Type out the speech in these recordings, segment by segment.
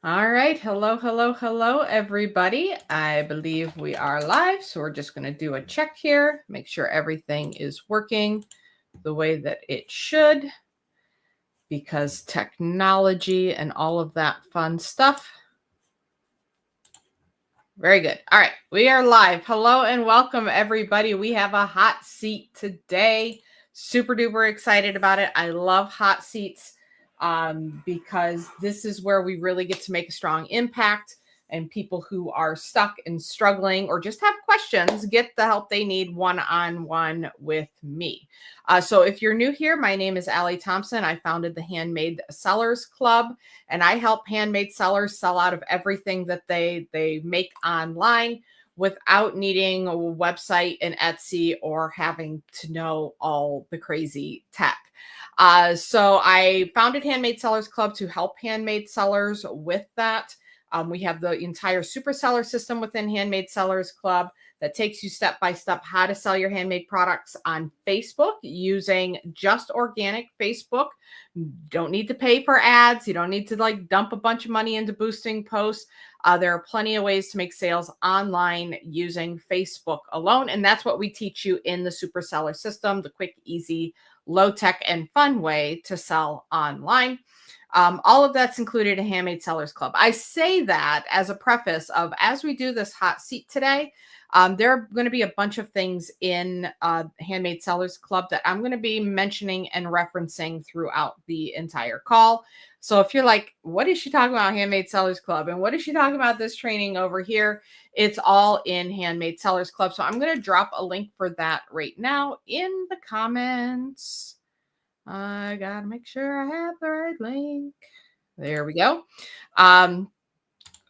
All right. Hello, hello, hello, everybody. I believe we are live. So we're just going to do a check here, make sure everything is working the way that it should, because technology and all of that fun stuff. Very good. All right. We are live. Hello and welcome, everybody. We have a hot seat today. Super duper excited about it. I love hot seats because this is where we really get to make a strong impact. And people who are stuck and struggling or just have questions get the help they need one-on-one with me. So if you're new here, my name is Allie Thompson. I founded the Handmade Sellers Club, and I help handmade sellers sell out of everything that they make online without needing a website and Etsy or having to know all the crazy tech. So I founded Handmade Sellers Club to help handmade sellers with that. We have the entire super seller system within Handmade Sellers Club that takes you step by step how to sell your handmade products on Facebook using just organic Facebook. Don't need to pay for ads. You don't need to like dump a bunch of money into boosting posts. There are plenty of ways to make sales online using Facebook alone. And that's what we teach you in the super seller system, the quick, easy, low tech, and fun way to sell online. All of that's included in Handmade Sellers Club. I say that as a preface of, as we do this hot seat today, there are going to be a bunch of things in Handmade Sellers Club that I'm going to be mentioning and referencing throughout the entire call. So if you're like, what is she talking about Handmade Sellers Club? And what is she talking about this training over here? It's all in Handmade Sellers Club. So I'm going to drop a link for that right now in the comments. I gotta make sure I have the right link. There we go.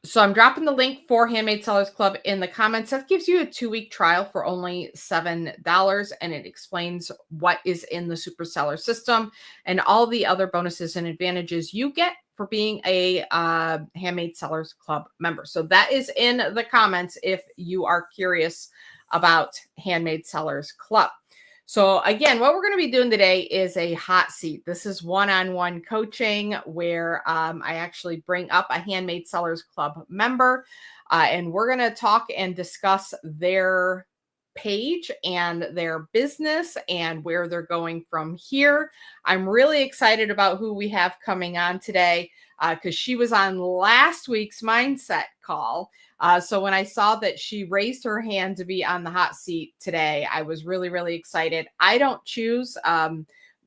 So I'm dropping the link for Handmade Sellers Club in the comments. That gives you a 2-week trial for only $7, and it explains what is in the super seller system and all the other bonuses and advantages you get for being a Handmade Sellers Club member. So that is in the comments if you are curious about Handmade Sellers Club. So again, what we're going to be doing today is a hot seat. This is one-on-one coaching where I actually bring up a Handmade Sellers Club member, and we're going to talk and discuss their page and their business and where they're going from here. I'm really excited about who we have coming on today because she was on last week's mindset call. So when I saw that she raised her hand to be on the hot seat today, I was really, really excited. I don't choose.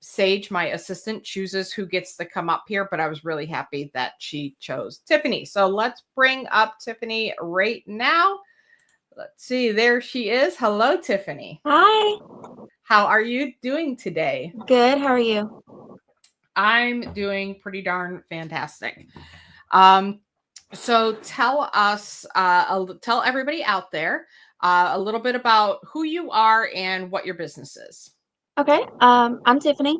Sage, my assistant, chooses who gets to come up here, but I was really happy that she chose Tiffani. So let's bring up Tiffani right now. Let's see. There she is. Hello, Tiffani. Hi. How are you doing today? Good. How are you? I'm doing pretty darn fantastic. So tell us, tell everybody out there a little bit about who you are and what your business is. Okay. I'm Tiffani.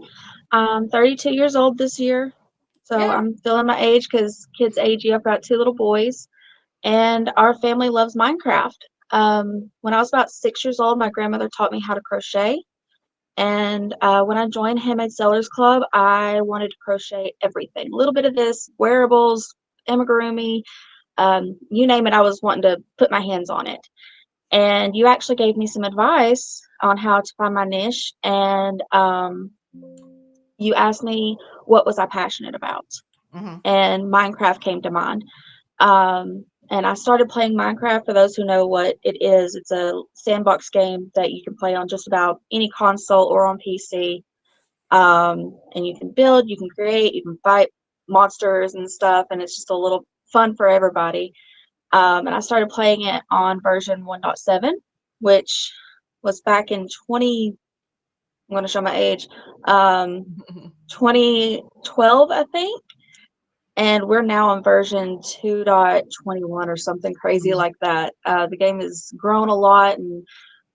I'm 32 years old this year. So Yeah. I'm feeling my age because kids age you. I've got 2 little boys, and our family loves Minecraft. When I was about 6 years old, my grandmother taught me how to crochet. And when I joined Handmade Sellers Club, I wanted to crochet everything. A little bit of this, wearables, amigurumi, you name it, I was wanting to put my hands on it. And you actually gave me some advice on how to find my niche, and you asked me what was I passionate about, Mm-hmm. and Minecraft came to mind. And I started playing Minecraft. For those who know what it is, it's a sandbox game that you can play on just about any console or on PC. And you can build, you can create, you can fight monsters and stuff, and it's just a little fun for everybody. And I started playing it on version 1.7, which was back in I'm going to show my age, 2012, I think. And we're now on version 2.21 or something crazy like that. The game has grown a lot, and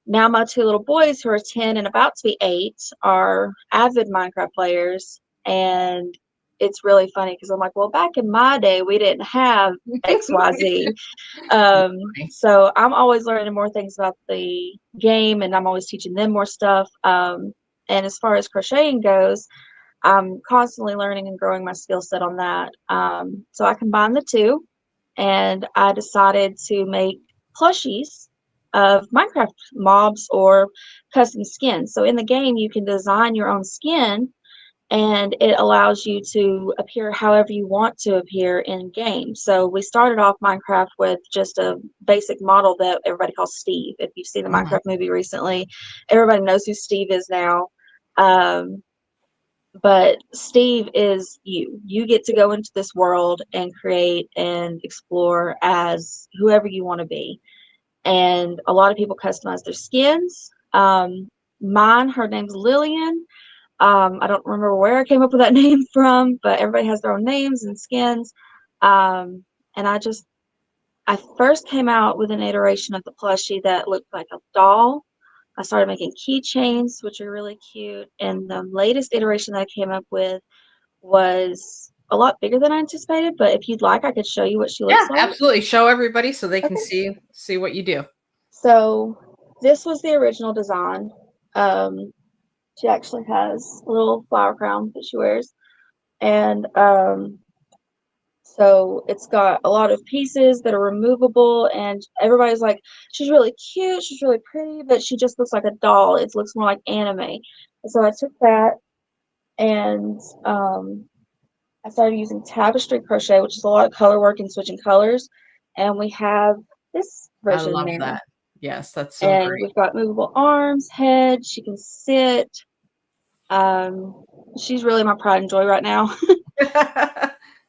now my 2 little boys, who are 10 and about to be 8, are avid Minecraft players. And it's really funny because I'm like, well, back in my day, we didn't have XYZ. So I'm always learning more things about the game, and I'm always teaching them more stuff. And as far as crocheting goes, I'm constantly learning and growing my skill set on that. So I combined the two, and I decided to make plushies of Minecraft mobs or custom skins. So in the game, you can design your own skin, and it allows you to appear however you want to appear in game. So we started off Minecraft with just a basic model that everybody calls Steve. If you've seen the Mhm. Minecraft movie recently, everybody knows who Steve is now. Um, but Steve is you. You get to go into this world and create and explore as whoever you want to be. And a lot of people customize their skins. Mine, her name's Lillian. I don't remember where I came up with that name from, but everybody has their own names and skins. And I first came out with an iteration of the plushie that looked like a doll. I started making keychains, which are really cute. And the latest iteration that I came up with was a lot bigger than I anticipated. But if you'd like, I could show you what she Yeah, looks like. absolutely. Show everybody so they can Okay. see what you do. So this was the original design. Um, she actually has a little flower crown that she wears. And so it's got a lot of pieces that are removable, and everybody's like, she's really cute, she's really pretty, but she just looks like a doll. It looks more like anime. And so I took that and I started using tapestry crochet, which is a lot of color work and switching colors. And we have this I version love now. that. Yes, that's so And we've got movable arms, head, she can sit. Um, she's really my pride and joy right now. great.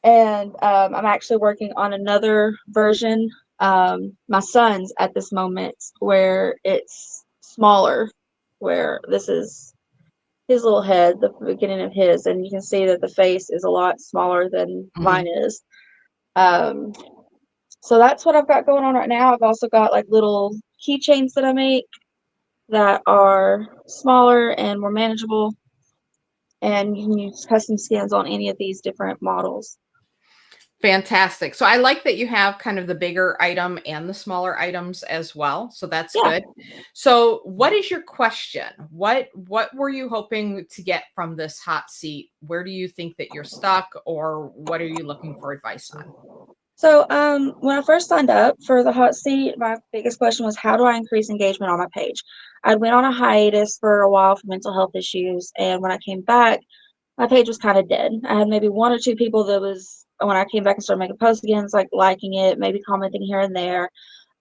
And I'm actually working on another version, my son's at this moment, where it's smaller, where this is his little head, the beginning of his, and you can see that the face is a lot smaller than Mhm. mine is. Um, so that's what I've got going on right now. I've also got like little keychains that I make that are smaller and more manageable, and you can use custom skins on any of these different models. Fantastic. So I like that you have kind of the bigger item and the smaller items as well. So that's Yeah. good. So what is your question? What were you hoping to get from this hot seat? Where do you think that you're stuck, or what are you looking for advice on? So, when I first signed up for the hot seat, my biggest question was, how do I increase engagement on my page? I went on a hiatus for a while for mental health issues, and when I came back, my page was kind of dead. I had maybe one or two people that was, when I came back and started making posts again, it's like liking it, maybe commenting here and there,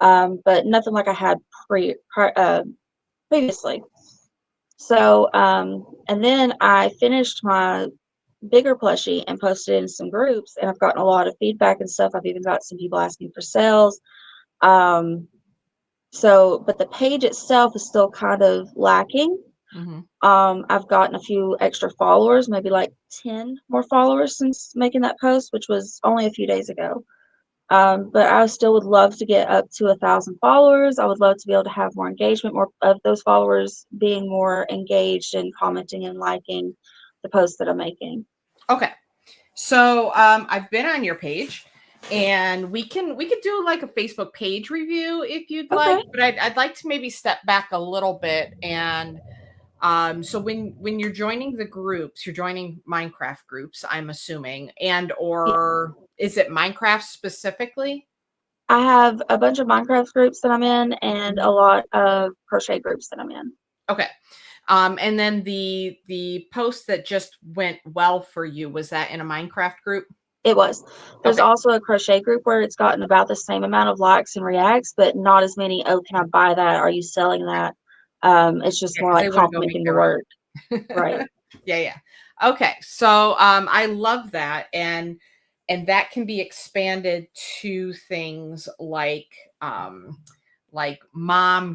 but nothing like I had previously. So, and then I finished my bigger plushie and posted it in some groups, and I've gotten a lot of feedback and stuff. I've even got some people asking for sales. Um, but the page itself is still kind of lacking. Mhm. I've gotten a few extra followers, maybe like 10 more followers since making that post, which was only a few days ago. But I still would love to get up to 1,000 followers. I would love to be able to have more engagement, more of those followers being more engaged and commenting and liking the posts that I'm making. Okay. So I've been on your page, and we could do like a Facebook page review if you'd like, Okay. but I'd like to maybe step back a little bit. And so when you're joining the groups, you're joining Minecraft groups, I'm assuming, and Yeah. or is it Minecraft specifically? I have a bunch of Minecraft groups that I'm in and a Mhm. lot of crochet groups that I'm in. Okay. And then the post that just went well for you, was that in a Minecraft group? It was. There's Okay. also a crochet group where it's gotten about the same amount of likes and reacts, but not as many, oh, can I buy that? Are you selling that? It's just Yeah, more because like they want to go make complimenting the their own. work. Right. Yeah, yeah. Okay. So I love that. And that can be expanded to things like mom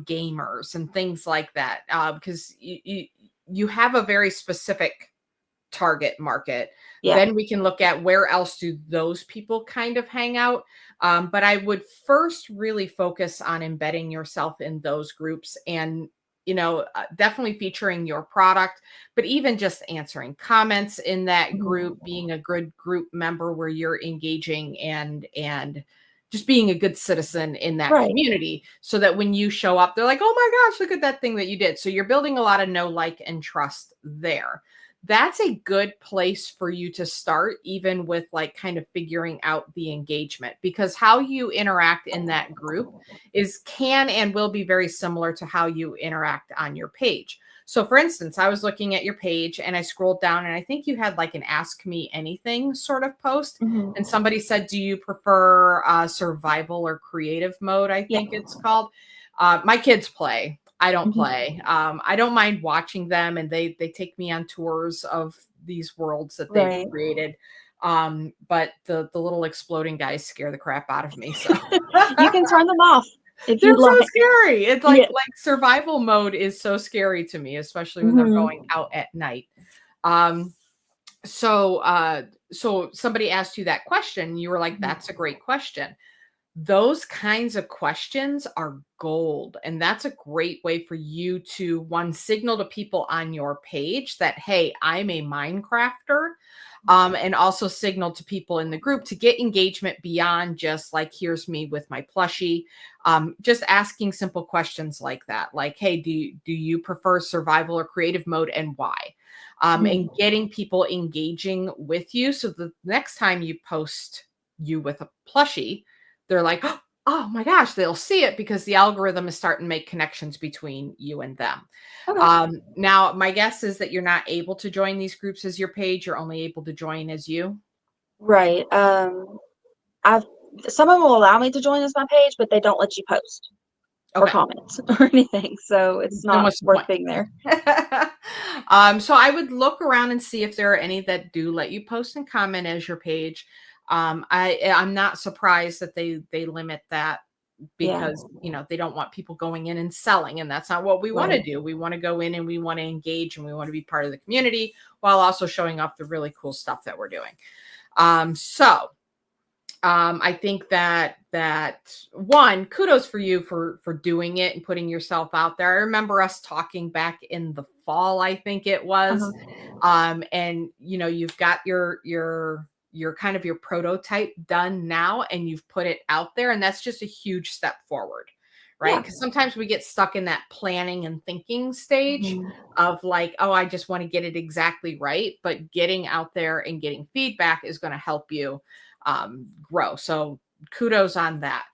gamers and things like that. Because you have a very specific target market. Yeah. Then we can look at where else do those people kind of hang out. But I would first really focus on embedding yourself in those groups, and definitely featuring your product, but even just answering comments in that group, Mhm. being a good group member where you're engaging and just being a good citizen in that Right. community, so that when you show up, they're like, oh my gosh, look at that thing that you did. So you're building a lot of know, like, and trust there. that's a good place for you to start, even with like kind of figuring out the engagement, because how you interact in that group can and will be very similar to how you interact on your page. So for instance, I was looking at your page and I scrolled down and I think you had like an ask me anything sort of post. Hmm. And somebody said, do you prefer survival or creative mode? I Yeah. think it's called. My kids play. I don't Hmm. play. I don't mind watching them, and they take me on tours of these worlds that they've Right. created. But the little exploding guys scare the crap out of me. So You can turn them off if they're you'd so like. scary. It's Yeah. like survival mode is so scary to me, especially when they're Hmm. going out at night. Um, so somebody asked you that question, you were like, that's a great question. Those kinds of questions are gold. And that's a great way for you to, one, signal to people on your page that, hey, I'm a Minecrafter. And also signal to people in the group to get engagement beyond just like, here's me with my plushie. Just asking simple questions like that. Like, hey, do you prefer survival or creative mode and why? And getting people engaging with you. So the next time you post you with a plushie, they're like, oh my gosh, they'll see it because the algorithm is starting to make connections between you and them. Okay. Now, my guess is that you're not able to join these groups as your page. You're only able to join as you. Right. I've some of them will allow me to join as my page, but they don't let you post or Okay. comment or anything, so it's Then not what's the worth point? being there. So I would look around and see if there are any that do let you post and comment as your page. I'm not surprised that they limit that Yeah. because they don't want people going in and selling, and that's not what we want to Right. do. We want to go in and we want to engage and we want to be part of the community while also showing off the really cool stuff that we're doing. I think that one, kudos for you for doing it and putting yourself out there. I remember us talking back in the fall, I think it was. Uh-huh. And you've got your kind of your prototype done now, and you've put it out there, and that's just a huge step forward, right? Yeah. Because sometimes we get stuck in that planning and thinking stage Mhm. of like, oh, I just want to get it exactly right. But getting out there and getting feedback is going to help you grow. So kudos on that.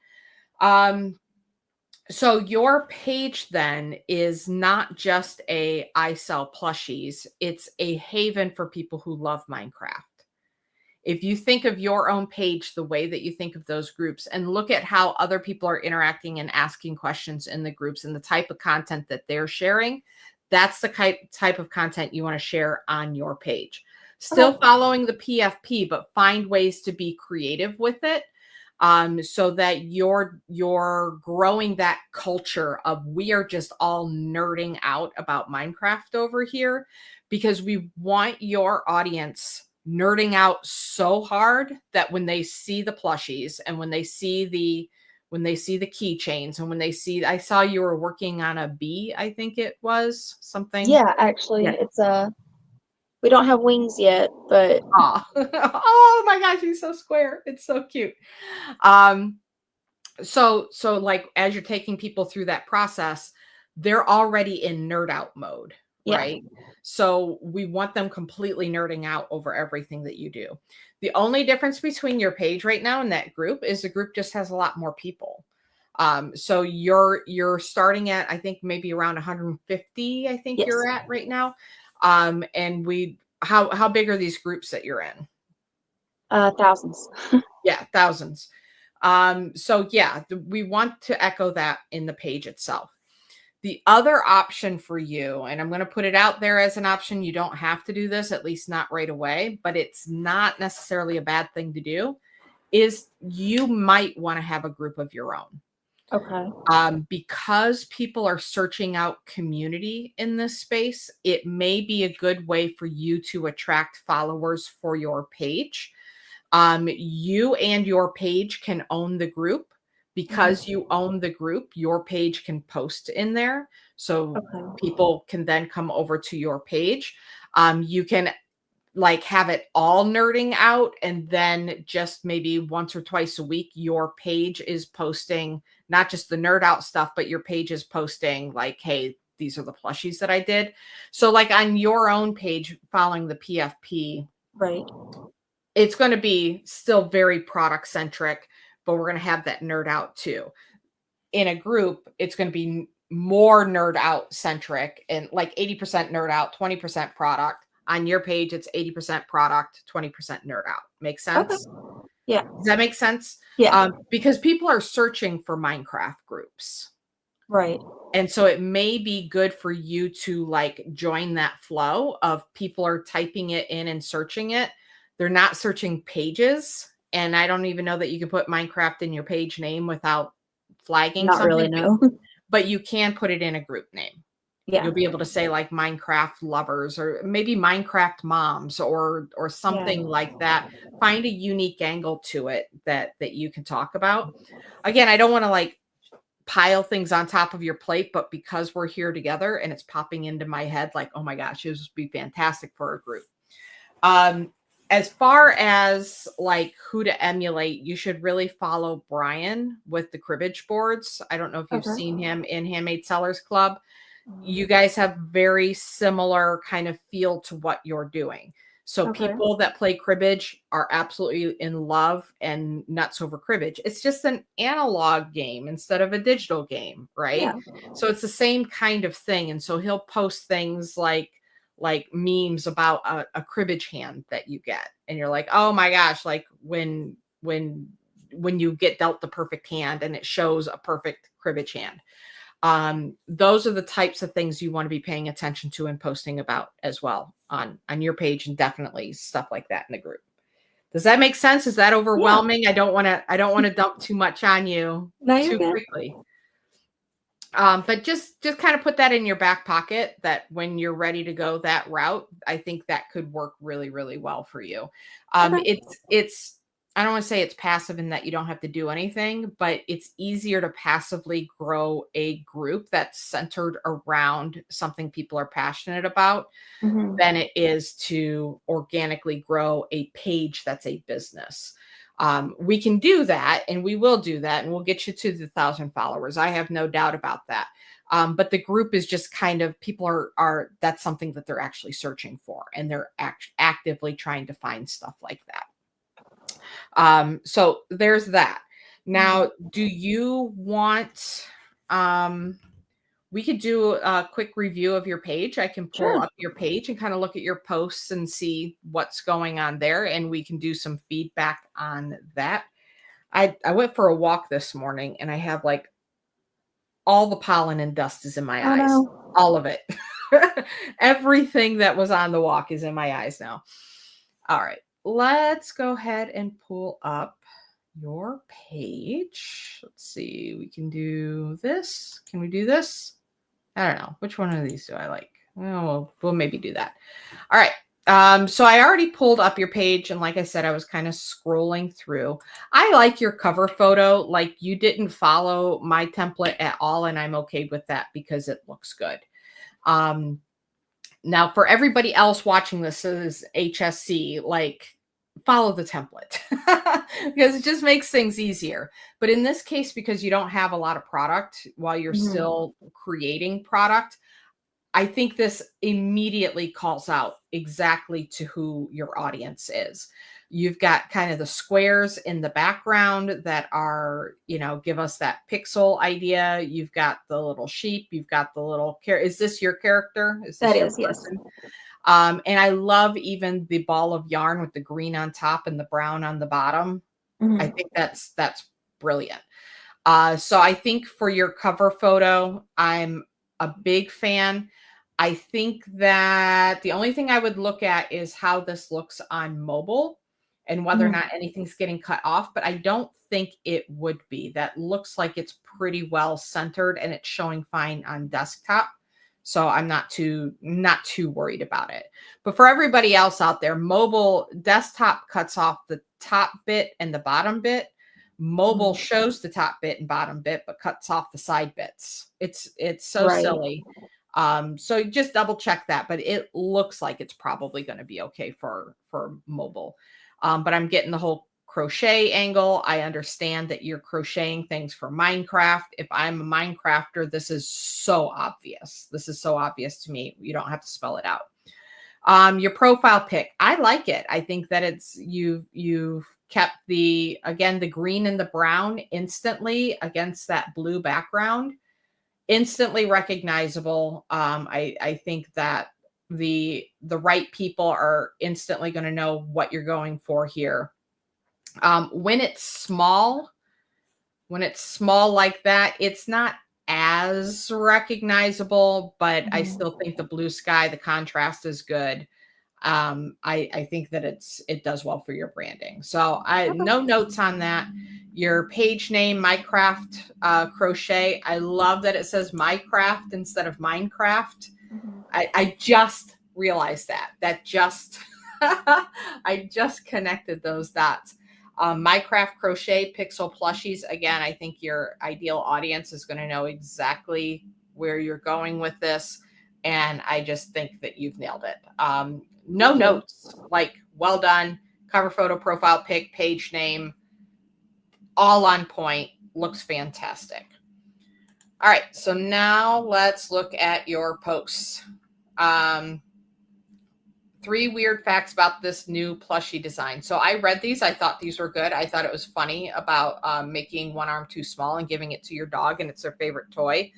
So your page then is not just I sell plushies, it's a haven for people who love Minecraft. If you think of your own page the way that you think of those groups and look at how other people are interacting and asking questions in the groups and the type of content that they're sharing, that's the type of content you want to share on your page. Still Okay. following the PFP, but find ways to be creative with it, so that you're growing that culture of we are just all nerding out about Minecraft over here, because we want your audience nerding out so hard that when they see the plushies and when they see the keychains and when they see, I saw you were working on a bee, I think it was something. Yeah, actually, Yeah. it's we don't have wings yet, but Aw. Oh my gosh, he's so square. It's so cute. Um, so like as you're taking people through that process, they're already in nerd out mode, yeah. right? So we want them completely nerding out over everything that you do. The only difference between your page right now and that group is the group just has a lot more people. So you're starting at, I think, maybe around 150, I think Yes. you're at right now. And how big are these groups that you're in? Thousands. Yeah, thousands. So yeah, we want to echo that in the page itself. The other option for you, and I'm going to put it out there as an option, you don't have to do this, at least not right away, but it's not necessarily a bad thing to do, is you might want to have a group of your own. Okay. Because people are searching out community in this space, it may be a good way for you to attract followers for your page. You and your page can own the group. Because you own the group, your page can post in there. So Okay. people can then come over to your page. You can like have it all nerding out, and then just maybe once or twice a week, your page is posting not just the nerd out stuff, but your page is posting like, hey, these are the plushies that I did. So like on your own page following the PFP, Right. it's going to be still very product centric, but we're going to have that nerd out too. In a group, it's going to be more nerd out centric and like 80% nerd out, 20% product. On your page, it's 80% product, 20% nerd out. Makes sense? Okay. Yeah. Does that make sense? Yeah. Because people are searching for Minecraft groups. Right. And so it may be good for you to like join that flow of people are typing it in and searching it. They're not searching pages. And I don't even know that you can put Minecraft in your page name without flagging Not really, something. no. But you can put it in a group name. Yeah. You'll be able to say like Minecraft lovers or maybe Minecraft moms or something like that. Find a unique angle to it that you can talk about. Again, I don't want to like pile things on top of your plate, but because we're here together and it's popping into my head like, oh my gosh, this would be fantastic for a group. As far as like who to emulate, you should really follow Brian with the cribbage boards. I don't know if you've seen him in Handmade Sellers Club. You guys have very similar kind of feel to what you're doing. So people that play cribbage are absolutely in love and nuts over cribbage. It's just an analog game instead of a digital game, right? Yeah. So it's the same kind of thing. And so he'll post things like memes about a cribbage hand that you get. And you're like, oh my gosh, like when you get dealt the perfect hand and it shows a perfect cribbage hand. Those are the types of things you want to be paying attention to and posting about as well on your page, and definitely stuff like that in the group. Does that make sense? Is that overwhelming? Yeah. I don't want to dump too much on you too quickly. But just kind of put that in your back pocket that when you're ready to go that route, I think that could work really, really well for you. It's I don't want to say it's passive in that you don't have to do anything, but it's easier to passively grow a group that's centered around something people are passionate about than it is to organically grow a page that's a business. We can do that and we will do that and we'll get you to the 1,000 followers. I have no doubt about that. But the group is just kind of people are that's something that they're actually searching for and they're actively trying to find stuff like that. So there's that. Now, do you want, we could do a quick review of your page. I can pull up your page and kind of look at your posts and see what's going on there. And we can do some feedback on that. I went for a walk this morning and I have like all the pollen and dust is in my eyes. No. All of it. Everything that was on the walk is in my eyes now. All right. Let's go ahead and pull up your page. Let's see. We can do this. Can we do this? I don't know. Which one of these do I like? Oh, we'll maybe do that. All right. So I already pulled up your page. And like I said, I was kind of scrolling through. I like your cover photo. Like you didn't follow my template at all. And I'm okay with that because it looks good. Now, for everybody else watching this is HSC, like follow the template because it just makes things easier. But in this case, because you don't have a lot of product while you're still creating product, I think this immediately calls out exactly to who your audience is. You've got kind of the squares in the background that are, give us that pixel idea. You've got the little sheep. You've got the little Is this your character? That is, yes. And I love even the ball of yarn with the green on top and the brown on the bottom. I think that's brilliant. So I think for your cover photo, I'm a big fan. I think that the only thing I would look at is how this looks on mobile and whether or not anything's getting cut off, but I don't think it would be. That looks like it's pretty well centered and it's showing fine on desktop. So I'm not too worried about it. But for everybody else out there, mobile desktop cuts off the top bit and the bottom bit. Mobile shows the top bit and bottom bit, but cuts off the side bits. It's so silly. So just double check that, but it looks like it's probably going to be okay for mobile. But I'm getting the whole crochet angle. I understand that you're crocheting things for Minecraft. If I'm a Minecrafter, this is so obvious. This is so obvious to me. You don't have to spell it out. Your profile pic, I like it. I think that it's you've kept the green and the brown instantly against that blue background, instantly recognizable. I think that the right people are instantly going to know what you're going for here. When it's small like that, it's not as recognizable, but I still think the blue sky, the contrast is good. I think that it does well for your branding. So no notes on that. Your page name, MyCraft Crochet. I love that it says MyCraft instead of Minecraft. I just realized that just I just connected those dots. MyCraft Crochet Pixel Plushies. Again, I think your ideal audience is going to know exactly where you're going with this. And I just think that you've nailed it. No notes, like well done. Cover photo, profile pic, page name, all on point. Looks fantastic. All right, so now let's look at your posts. 3 weird facts about this new plushie design. So I read these. I thought these were good. I thought it was funny about making one arm too small and giving it to your dog, and it's their favorite toy.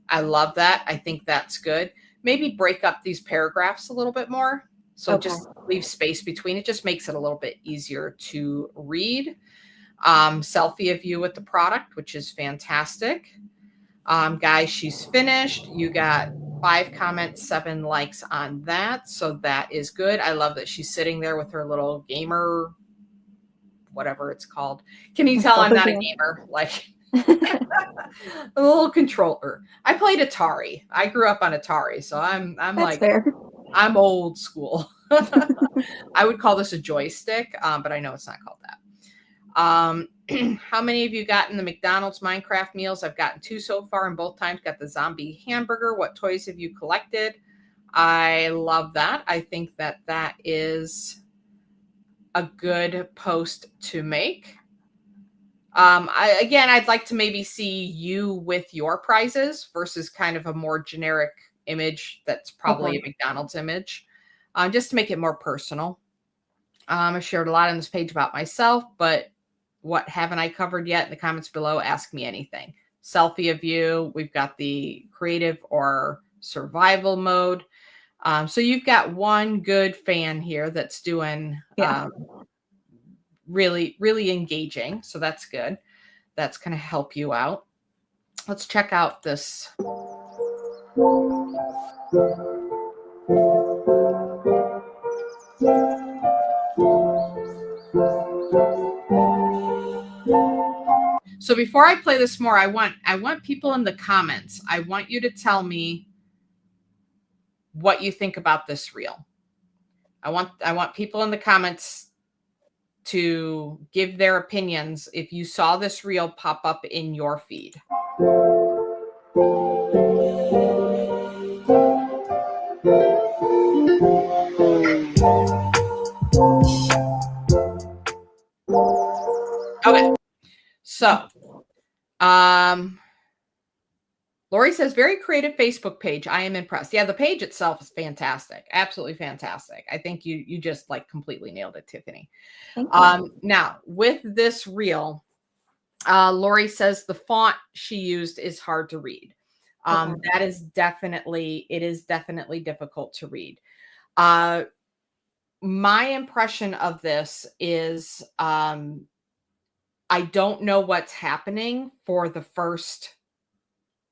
I love that. I think that's good. Maybe break up these paragraphs a little bit more. So just leave space between. It just makes it a little bit easier to read. Selfie of you with the product, which is fantastic. Guys, she's finished. You got 5 comments, 7 likes on that. So that is good. I love that she's sitting there with her little gamer, whatever it's called. Can you tell I'm not a gamer? Like a little controller. I played Atari. I grew up on Atari. So I'm That's like, fair. I'm old school. I would call this a joystick, but I know it's not called that. How many of you gotten the McDonald's Minecraft meals? I've gotten 2 so far, and both times got the zombie hamburger. What toys have you collected? I love that. I think that that is a good post to make. I'd like to maybe see you with your prizes versus kind of a more generic image that's probably a McDonald's image, just to make it more personal. I shared a lot on this page about myself, but what haven't I covered yet? In the comments below, ask me anything. Selfie of you. We've got the creative or survival mode. So you've got one good fan here that's doing really, really engaging. So that's good. That's going to help you out. Let's check out this. So before I play this more, I want people in the comments. I want you to tell me what you think about this reel. I want people in the comments to give their opinions if you saw this reel pop up in your feed. Okay. So, Lori says, very creative Facebook page. I am impressed. Yeah, the page itself is fantastic. Absolutely fantastic. I think you just like completely nailed it, Tiffany. Now, with this reel, Lori says the font she used is hard to read. That is definitely difficult to read. My impression of this is I don't know what's happening for the first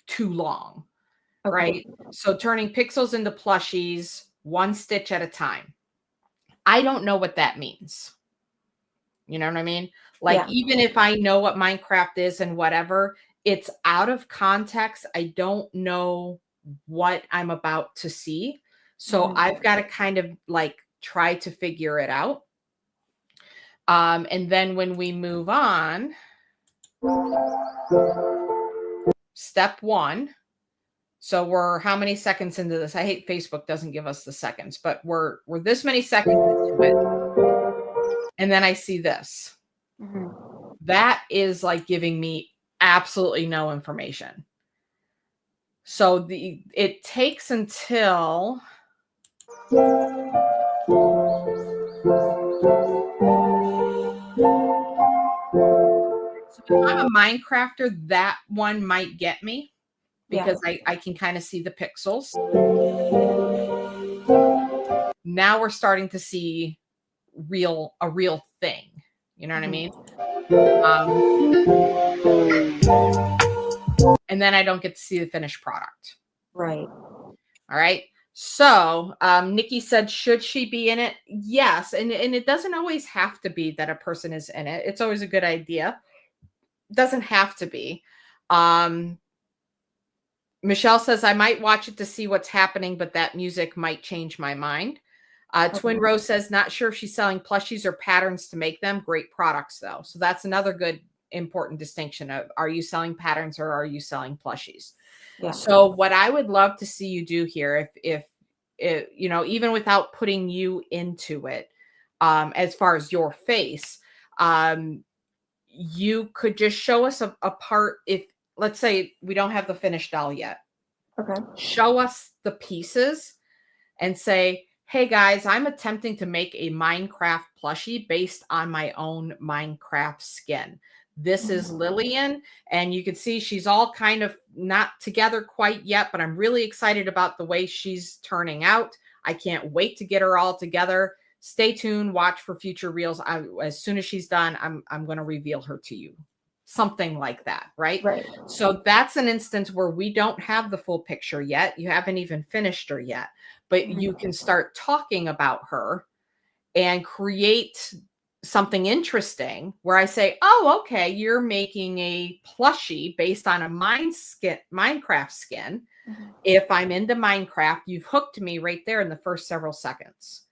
too long, right? So turning pixels into plushies, 1 stitch at a time. I don't know what that means. You know what I mean? Like, even if I know what Minecraft is and whatever, it's out of context. I don't know what I'm about to see. So I've got to kind of like try to figure it out. And then when we move on, step 1. So we're how many seconds into this? I hate Facebook doesn't give us the seconds, but we're this many seconds into it. And then I see this. That is like giving me absolutely no information. So it takes until so if I'm a Minecrafter, that one might get me because I can kind of see the pixels. Now we're starting to see a real thing. You know what I mean? And then I don't get to see the finished product. Right. All right. So Nikki said, should she be in it? Yes. And it doesn't always have to be that a person is in it. It's always a good idea. Doesn't have to be. Michelle says, I might watch it to see what's happening, but that music might change my mind. Twin Rose says, not sure if she's selling plushies or patterns to make them. Great products, though. So that's another good, important distinction of, are you selling patterns or are you selling plushies? Yeah. So what I would love to see you do here, if you know, even without putting you into it, as far as your face, you could just show us a part. If, let's say, we don't have the finished doll yet. Okay. Show us the pieces and say, hey guys, I'm attempting to make a Minecraft plushie based on my own Minecraft skin. This is Lillian, and you can see she's all kind of not together quite yet, but I'm really excited about the way she's turning out. I can't wait to get her all together. Stay tuned, watch for future reels. As soon as she's done, I'm going to reveal her to you. Something like that, right? Right. So that's an instance where we don't have the full picture yet. You haven't even finished her yet, but you can start talking about her and create something interesting where I say, oh, okay, you're making a plushie based on a Minecraft skin. If I'm into Minecraft, you've hooked me right there in the first several seconds.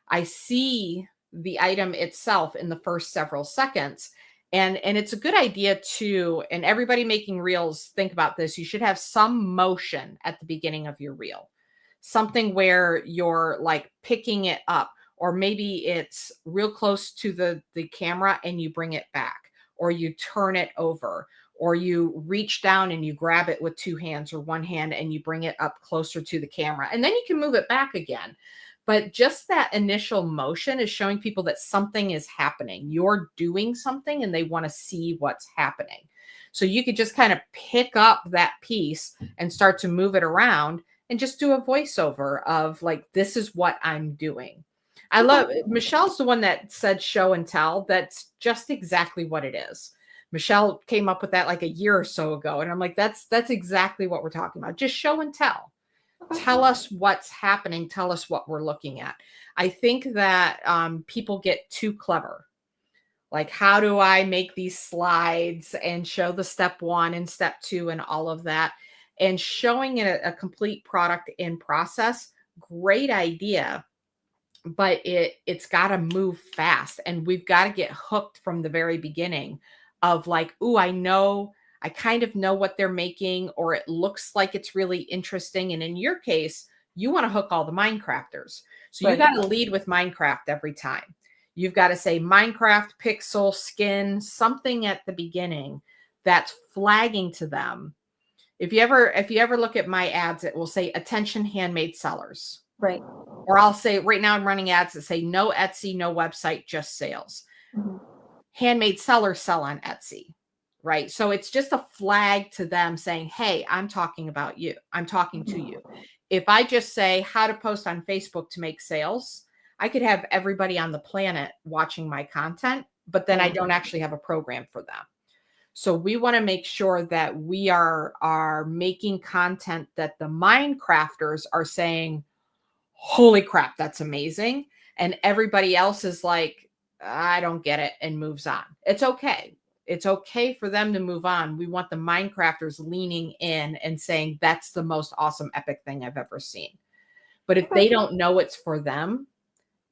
I see the item itself in the first several seconds. And it's a good idea too. And everybody making reels, think about this. You should have some motion at the beginning of your reel, something where you're like picking it up, or maybe it's real close to the camera and you bring it back, or you turn it over, or you reach down and you grab it with two hands or one hand and you bring it up closer to the camera, and then you can move it back again. But just that initial motion is showing people that something is happening. You're doing something and they want to see what's happening. So you could just kind of pick up that piece and start to move it around and just do a voiceover of like, this is what I'm doing. I love it. Michelle's the one that said show and tell. That's just exactly what it is. Michelle came up with that like a year or so ago. And I'm like, that's exactly what we're talking about. Just show and tell. Tell us what's happening. Tell us what we're looking at. I think that people get too clever. Like, how do I make these slides and show the step 1 and step 2 and all of that? And showing it a complete product in process, great idea. But it's got to move fast. And we've got to get hooked from the very beginning of like, ooh, I kind of know what they're making, or it looks like it's really interesting. And in your case, you want to hook all the Minecrafters. So you got to lead with Minecraft every time. You've got to say Minecraft, pixel, skin, something at the beginning that's flagging to them. If you ever look at my ads, it will say attention handmade sellers. Right. Or I'll say right now I'm running ads that say no Etsy, no website, just sales. Handmade sellers sell on Etsy. Right. So it's just a flag to them saying, hey, I'm talking about you. I'm talking to you. If I just say how to post on Facebook to make sales, I could have everybody on the planet watching my content, but then I don't actually have a program for them. So we want to make sure that we are making content that the Minecrafters are saying, holy crap, that's amazing. And everybody else is like, I don't get it, and moves on. It's okay. It's okay for them to move on. We want the Minecrafters leaning in and saying, that's the most awesome, epic thing I've ever seen. But if they don't know it's for them,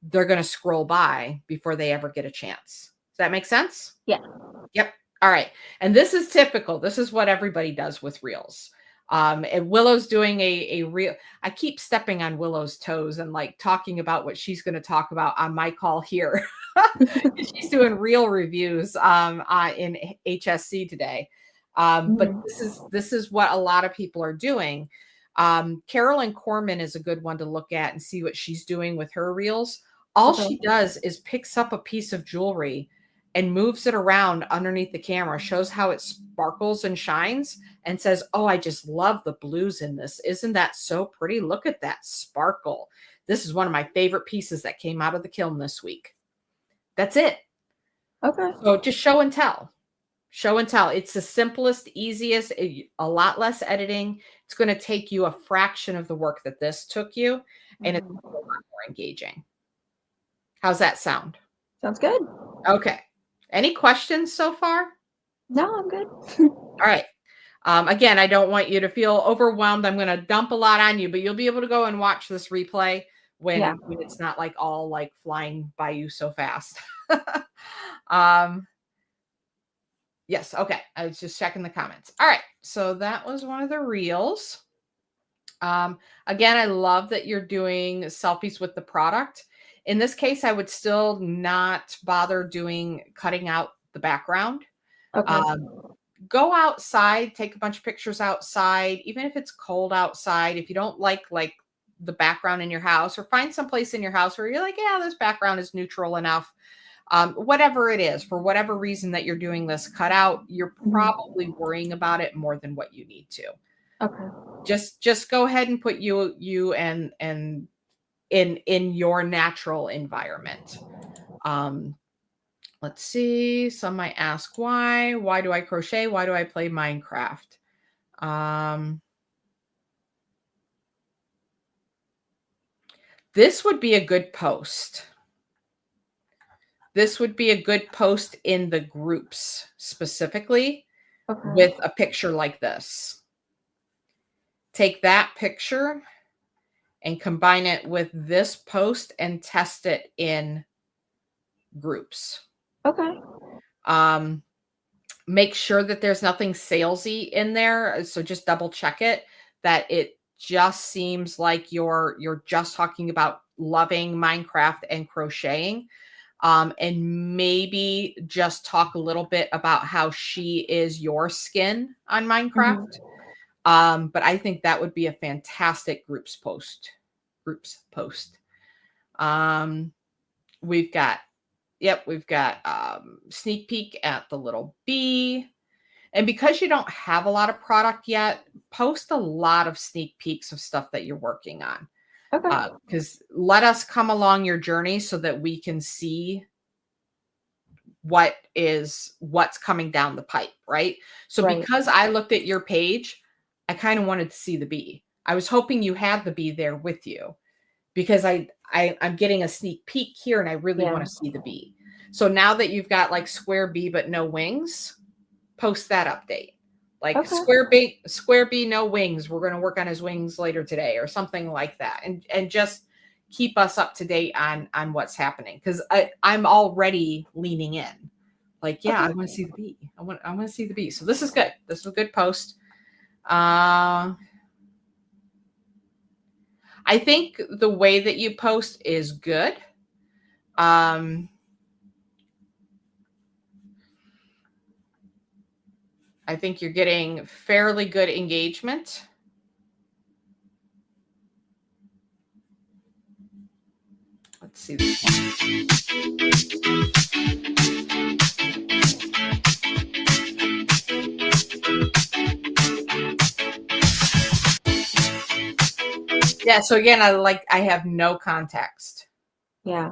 they're going to scroll by before they ever get a chance. Does that make sense? Yeah. Yep. All right. And this is typical. This is what everybody does with reels. And Willow's doing a real, I keep stepping on Willow's toes and like talking about what she's going to talk about on my call here. She's doing real reviews in HSC today. But this is what a lot of people are doing. Carolyn Corman is a good one to look at and see what she's doing with her reels. All she does is picks up a piece of jewelry and moves it around underneath the camera, shows how it sparkles and shines, and says, "Oh, I just love the blues in this. Isn't that so pretty? Look at that sparkle. This is one of my favorite pieces that came out of the kiln this week." That's it. Okay. So just show and tell. Show and tell. It's the simplest, easiest, a lot less editing. It's going to take you a fraction of the work that this took you, and it's a lot more engaging. How's that sound? Sounds good. Okay. Any questions so far? No, I'm good. All right. Again, I don't want you to feel overwhelmed. I'm going to dump a lot on you, but you'll be able to go and watch this replay when it's not like all like flying by you so fast. Yes. Okay. I was just checking the comments. All right. So that was one of the reels. Again, I love that you're doing selfies with the product. In this case, I would still not bother cutting out the background. Okay. Go outside, take a bunch of pictures outside, even if it's cold outside. If you don't like the background in your house, or find some place in your house where you're like, yeah, this background is neutral enough. Whatever it is, for whatever reason that you're doing this cutout, you're probably worrying about it more than what you need to. Okay. Just go ahead and put you and in your natural environment. Let's see. Some might ask why. Why do I crochet? Why do I play Minecraft? This would be a good post. This would be a good post in the groups specifically with a picture like this. Take that picture and combine it with this post and test it in groups. Okay. Make sure that there's nothing salesy in there. So just double check it, that it just seems like you're just talking about loving Minecraft and crocheting. And maybe just talk a little bit about how she is your skin on Minecraft. But I think that would be a fantastic groups post. We've got sneak peek at the little bee. And because you don't have a lot of product yet, post a lot of sneak peeks of stuff that you're working on. Okay. Because let us come along your journey so that we can see what's coming down the pipe, right? So because I looked at your page, I kind of wanted to see the bee. I was hoping you had the bee there with you, because I'm getting a sneak peek here and I really want to see the bee. So now that you've got like square bee but no wings, post that update. Like square bee, no wings. We're going to work on his wings later today or something like that. And just keep us up to date on what's happening. Because I'm already leaning in. Like, yeah, I want to see the bee. I want to see the bee. So this is good. This is a good post. I think the way that you post is good. I think you're getting fairly good engagement. Let's see this one. Yeah, so again, I have no context. Yeah.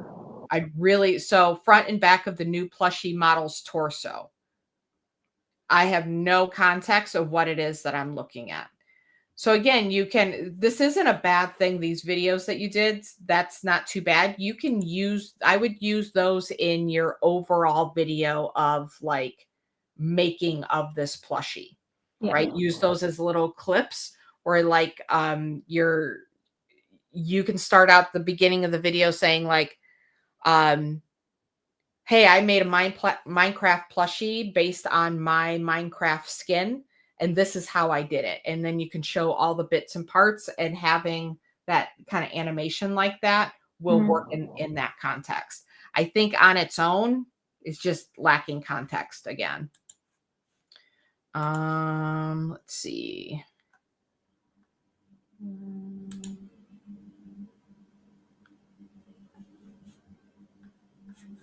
So front and back of the new plushie model's torso. I have no context of what it is that I'm looking at. So again, this isn't a bad thing. These videos that you did, that's not too bad. I would use those in your overall video of like making of this plushie, right? Use those as little clips, or like, you can start out the beginning of the video saying like, hey, I made a Minecraft plushie based on my Minecraft skin, and this is how I did it. And then you can show all the bits and parts, and having that kind of animation like that will work in that context. I think on its own is just lacking context again. Let's see.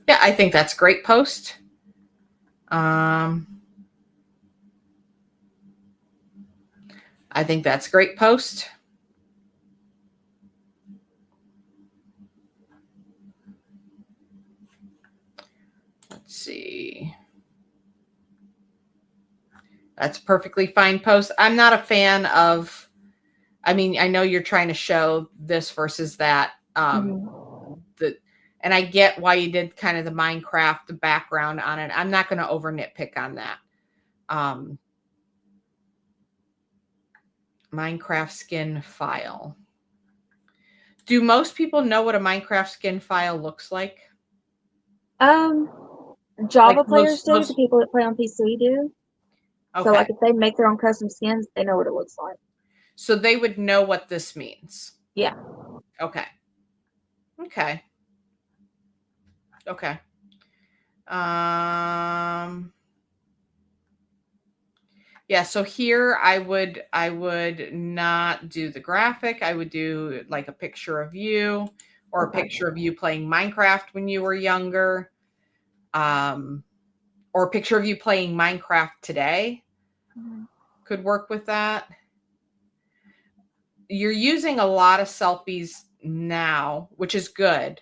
Yeah, I think that's a great post. I think that's a great post. Let's see. That's a perfectly fine post. I'm not a fan of, I mean, I know you're trying to show this versus that. And I get why you did kind of the Minecraft, the background on it. I'm not going to over nitpick on that. Minecraft skin file. Do most people know what a Minecraft skin file looks like? Java players do. The people that play on PC do. Okay. So, like, if they make their own custom skins, they know what it looks like. So they would know what this means. Yeah. Okay. Okay. Okay. Yeah, so here I would not do the graphic. I would do like a picture of you, or a picture of you playing Minecraft when you were younger. Or a picture of you playing Minecraft today. Could work with that. You're using a lot of selfies now, which is good.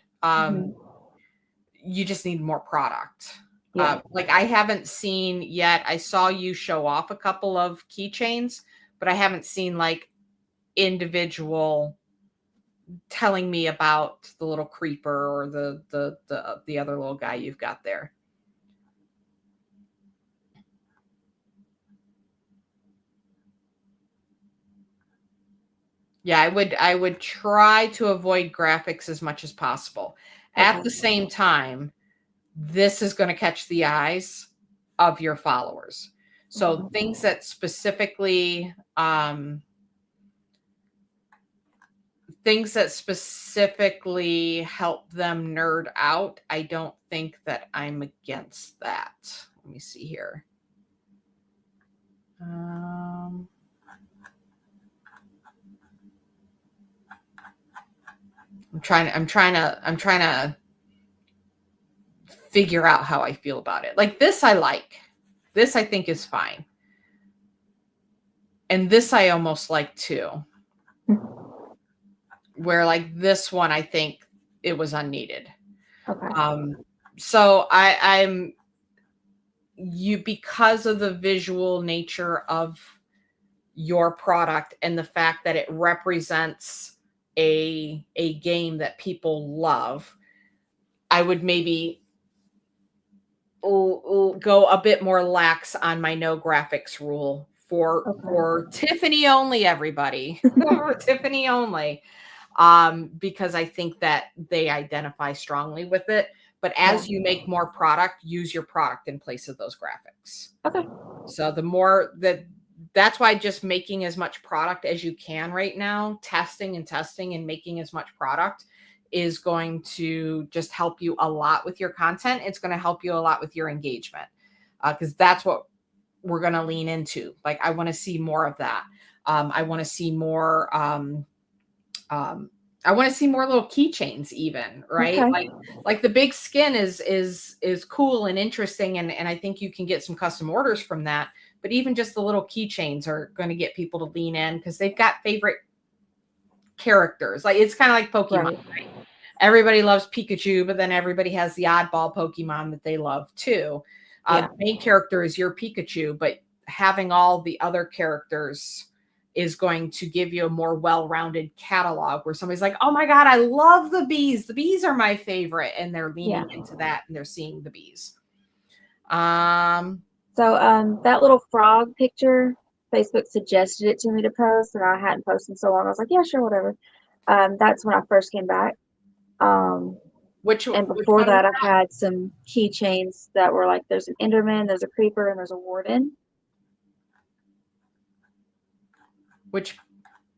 You just need more product. Yeah. Like I haven't seen yet. I saw you show off a couple of keychains, but I haven't seen like individual telling me about the little creeper or the other little guy you've got there. Yeah, I would try to avoid graphics as much as possible. At the same time, this is going to catch the eyes of your followers. So things that specifically help them nerd out, I don't think that I'm against that. Let me see here. I'm trying to figure out how I feel about it. Like this, I like. This, I think, is fine. And this, I almost like too. Where like this one, I think it was unneeded. Okay. So I'm because of the visual nature of your product and the fact that it represents a game that people love, I would maybe go a bit more lax on my no graphics rule for Tiffany only, everybody. For Tiffany only. Because I think that they identify strongly with it. But as you make more product, use your product in place of those graphics. Okay. So the more that's why just making as much product as you can right now, testing and making as much product is going to just help you a lot with your content. It's going to help you a lot with your engagement, because that's what we're going to lean into. Like, I want to see more of that. I want to see more. I want to see more little keychains, even, right? Okay. Like the big skin is cool and interesting, and I think you can get some custom orders from that. But even just the little keychains are going to get people to lean in because they've got favorite characters. Like, it's kind of like Pokemon, right? Everybody loves Pikachu, but then everybody has the oddball Pokemon that they love too. The main character is your Pikachu, but having all the other characters is going to give you a more well-rounded catalog where somebody's like, oh my God, I love the bees. The bees are my favorite. And they're leaning into that and they're seeing the bees. So that little frog picture, Facebook suggested it to me to post, and I hadn't posted in so long. I was like, yeah, sure, whatever. That's when I first came back. And before that, I had some keychains that were like, there's an Enderman, there's a creeper, and there's a warden. Which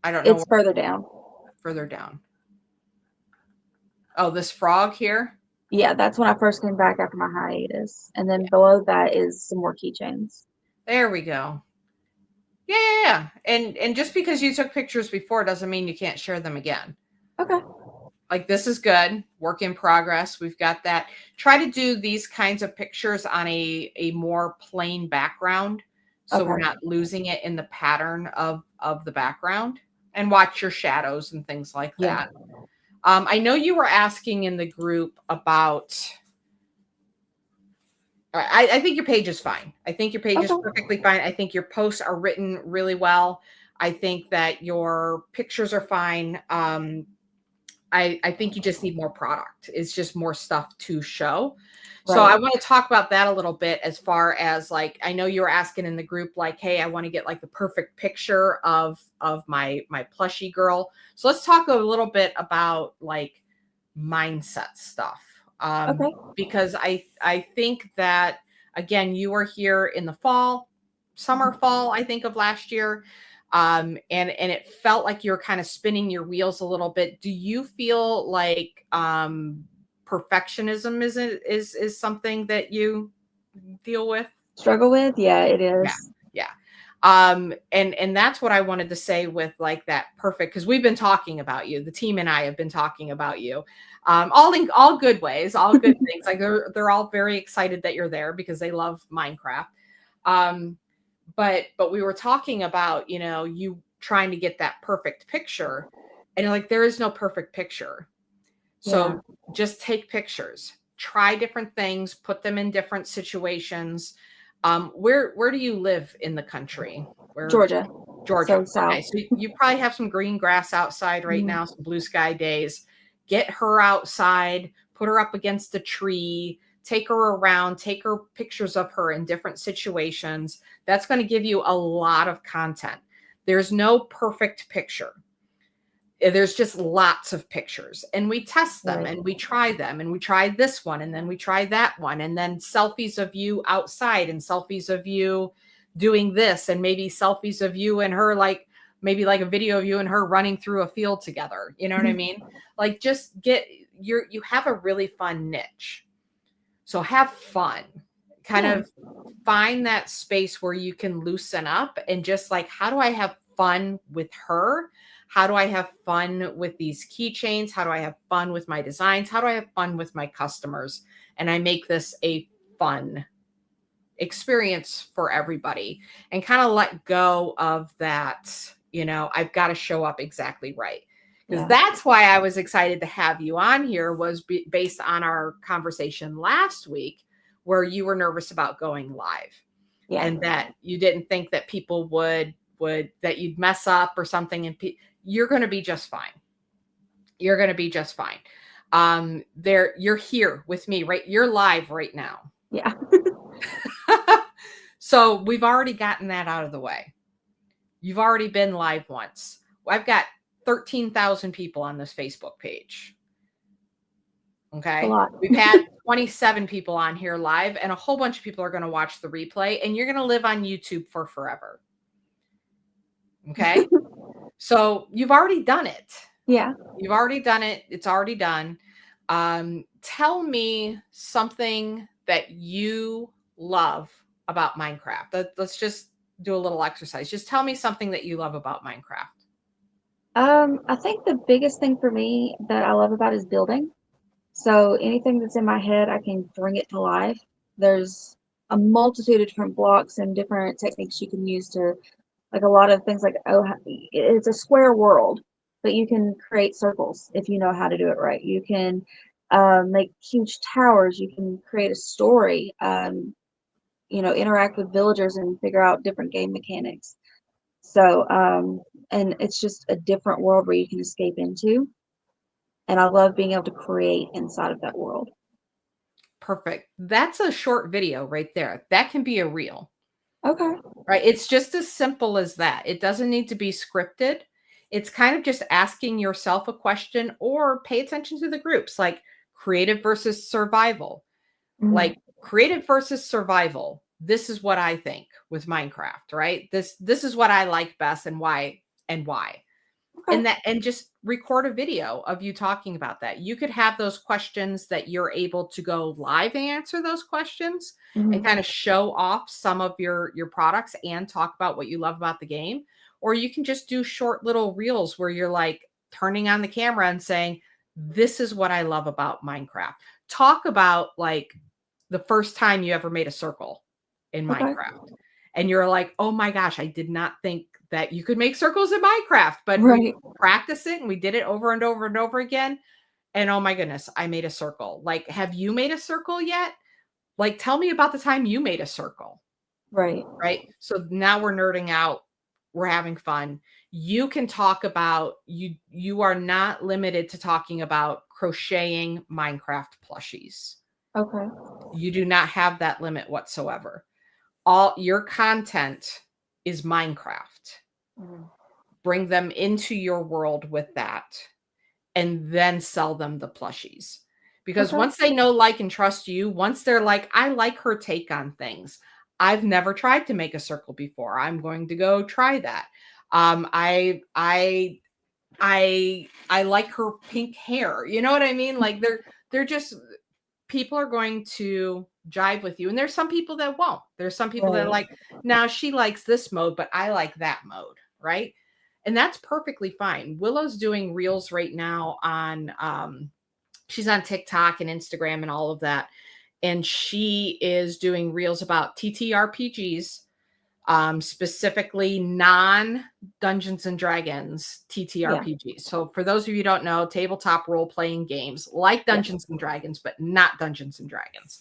I don't know. It's further down. Further down. Oh, this frog here? Yeah, that's when I first came back after my hiatus. And then below that is some more keychains. There we go. Yeah. And just because you took pictures before doesn't mean you can't share them again. Okay. Like, this is good. Work in progress. We've got that. Try to do these kinds of pictures on a more plain background, so we're not losing it in the pattern of the background. And watch your shadows and things like that. I know you were asking in the group about. I think your page is fine. I think your page is perfectly fine. I think your posts are written really well. I think that your pictures are fine. I think you just need more product. It's just more stuff to show. Right. So I want to talk about that a little bit, as far as, like, I know you were asking in the group, like, hey, I want to get like the perfect picture of my plushie girl. So let's talk a little bit about like mindset stuff. Because I think that, again, you were here in the fall, fall, I think, of last year. And it felt like you were kind of spinning your wheels a little bit. Do you feel like perfectionism is something that you deal with? Struggle with? Yeah, it is. Yeah. And that's what I wanted to say with like that perfect, because we've been talking about you. The team and I have been talking about you, all good ways, all good things. Like, they're all very excited that you're there because they love Minecraft. But we were talking about, you trying to get that perfect picture, and like, there is no perfect picture. So just take pictures, try different things, put them in different situations. Where do you live in the country? Georgia. So south. Okay, so you probably have some green grass outside right now, some blue sky days. Get her outside, put her up against a tree, take her around, take her pictures of her in different situations. That's going to give you a lot of content. There's no perfect picture. There's just lots of pictures, and we test them and we try them, and we try this one, and then we try that one, and then selfies of you outside, and selfies of you doing this, and maybe selfies of you and her, like maybe like a video of you and her running through a field together. You know what I mean? Like, just you have a really fun niche. So have fun. Kind of find that space where you can loosen up and just like, how do I have fun with her? How do I have fun with these keychains? How do I have fun with my designs? How do I have fun with my customers? And I make this a fun experience for everybody, and kind of let go of that, I've got to show up exactly right. Because that's why I was excited to have you on here, was based on our conversation last week, where you were nervous about going live. And that you didn't think that people would that you'd mess up or something, and you're going to be just fine. You're going to be just fine. You're here with me, right? You're live right now. Yeah. So we've already gotten that out of the way. You've already been live once. I've got 13,000 people on this Facebook page. Okay. We've had 27 people on here live, and a whole bunch of people are going to watch the replay, and you're going to live on YouTube for forever. Okay. So you've already done it. Yeah. You've already done it. It's already done. Tell me something that you love about Minecraft. Let's just do a little exercise. Just tell me something that you love about Minecraft. I think the biggest thing for me that I love about it is building. So anything that's in my head, I can bring it to life. There's a multitude of different blocks and different techniques you can use to, like, a lot of things, like, it's a square world, but you can create circles if you know how to do it right. You can make huge towers. You can create a story, interact with villagers and figure out different game mechanics. So, and it's just a different world where you can escape into. And I love being able to create inside of that world. Perfect. That's a short video right there. That can be a reel. Okay. Right. It's just as simple as that. It doesn't need to be scripted. It's kind of just asking yourself a question, or pay attention to the groups, like creative versus survival. Like creative versus survival. This is what I think with Minecraft, right? This is what I like best and why and why. Okay. And just record a video of you talking about that. You could have those questions that you're able to go live and answer those questions and Mhm. kind of show off some of your products and talk about what you love about the game. Or you can just do short little reels where you're like turning on the camera and saying, this is what I love about Minecraft. Talk about like the first time you ever made a circle in Okay. Minecraft. And you're like, oh my gosh, I did not think that you could make circles in Minecraft, but we Right. practice it and we did it over and over and over again. And oh my goodness, I made a circle. Like, have you made a circle yet? Like, tell me about the time you made a circle, Right. right? So now we're nerding out. We're having fun. You can talk about you are not limited to talking about crocheting Minecraft plushies. Okay. You do not have that limit whatsoever. All your content is Minecraft. Mhm. Bring them into your world with that and then sell them the plushies. Because Okay. once they know, like, and trust you, once they're like, I like her take on things. I've never tried to make a circle before. I'm going to go try that. I like her pink hair. You know what I mean? Like they're just people are going to jive with you. And there's some people that won't. There's some people that are Right. like, now she likes this mode, but I like that mode, right? And that's perfectly fine. Willow's doing reels right now on she's on TikTok and Instagram and all of that. And she is doing reels about TTRPGs, specifically non Dungeons and Dragons Yeah. TTRPGs. So for those of you who don't know, tabletop role playing games like Yeah. Dungeons and Dragons, but not Dungeons and Dragons.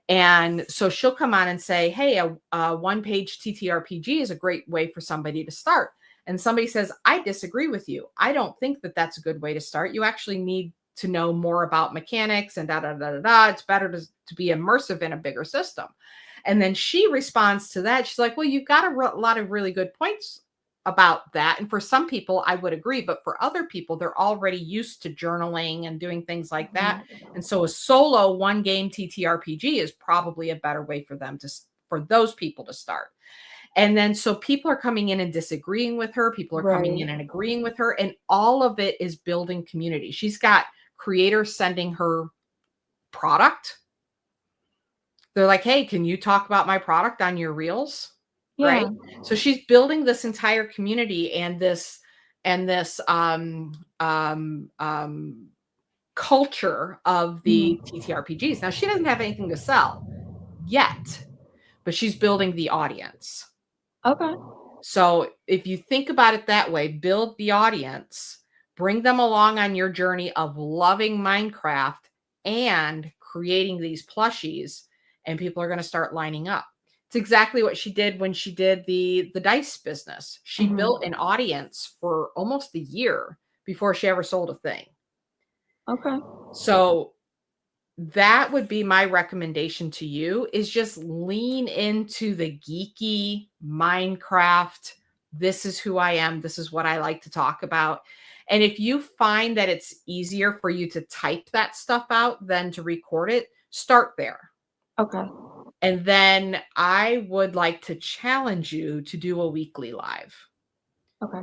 And so she'll come on and say, hey, a one-page TTRPG is a great way for somebody to start. And somebody says, I disagree with you. I don't think that that's a good way to start. You actually need to know more about mechanics and da da da da da. It's better to be immersive in a bigger system. And then she responds to that. She's like, well, you've got a lot of really good points about that. And for some people, I would agree. But for other people, they're already used to journaling and doing things like that. And so a solo one game TTRPG is probably a better way for them for those people to start. And then so people are coming in and disagreeing with her. People are coming in Right. and agreeing with her. And all of it is building community. She's got creators sending her product. They're like, hey, can you talk about my product on your reels? Yeah. Right. So she's building this entire community and this culture of the Mhm. TTRPGs. Now she doesn't have anything to sell yet, but she's building the audience. Okay. So if you think about it that way, build the audience, bring them along on your journey of loving Minecraft and creating these plushies, and people are going to start lining up. It's exactly what she did when she did the dice business. She built Mhm. an audience for almost a year before she ever sold a thing. Okay. So that would be my recommendation to you is just lean into the geeky Minecraft. This is who I am. This is what I like to talk about. And if you find that it's easier for you to type that stuff out than to record it, start there. Okay. And then I would like to challenge you to do a weekly live. Okay.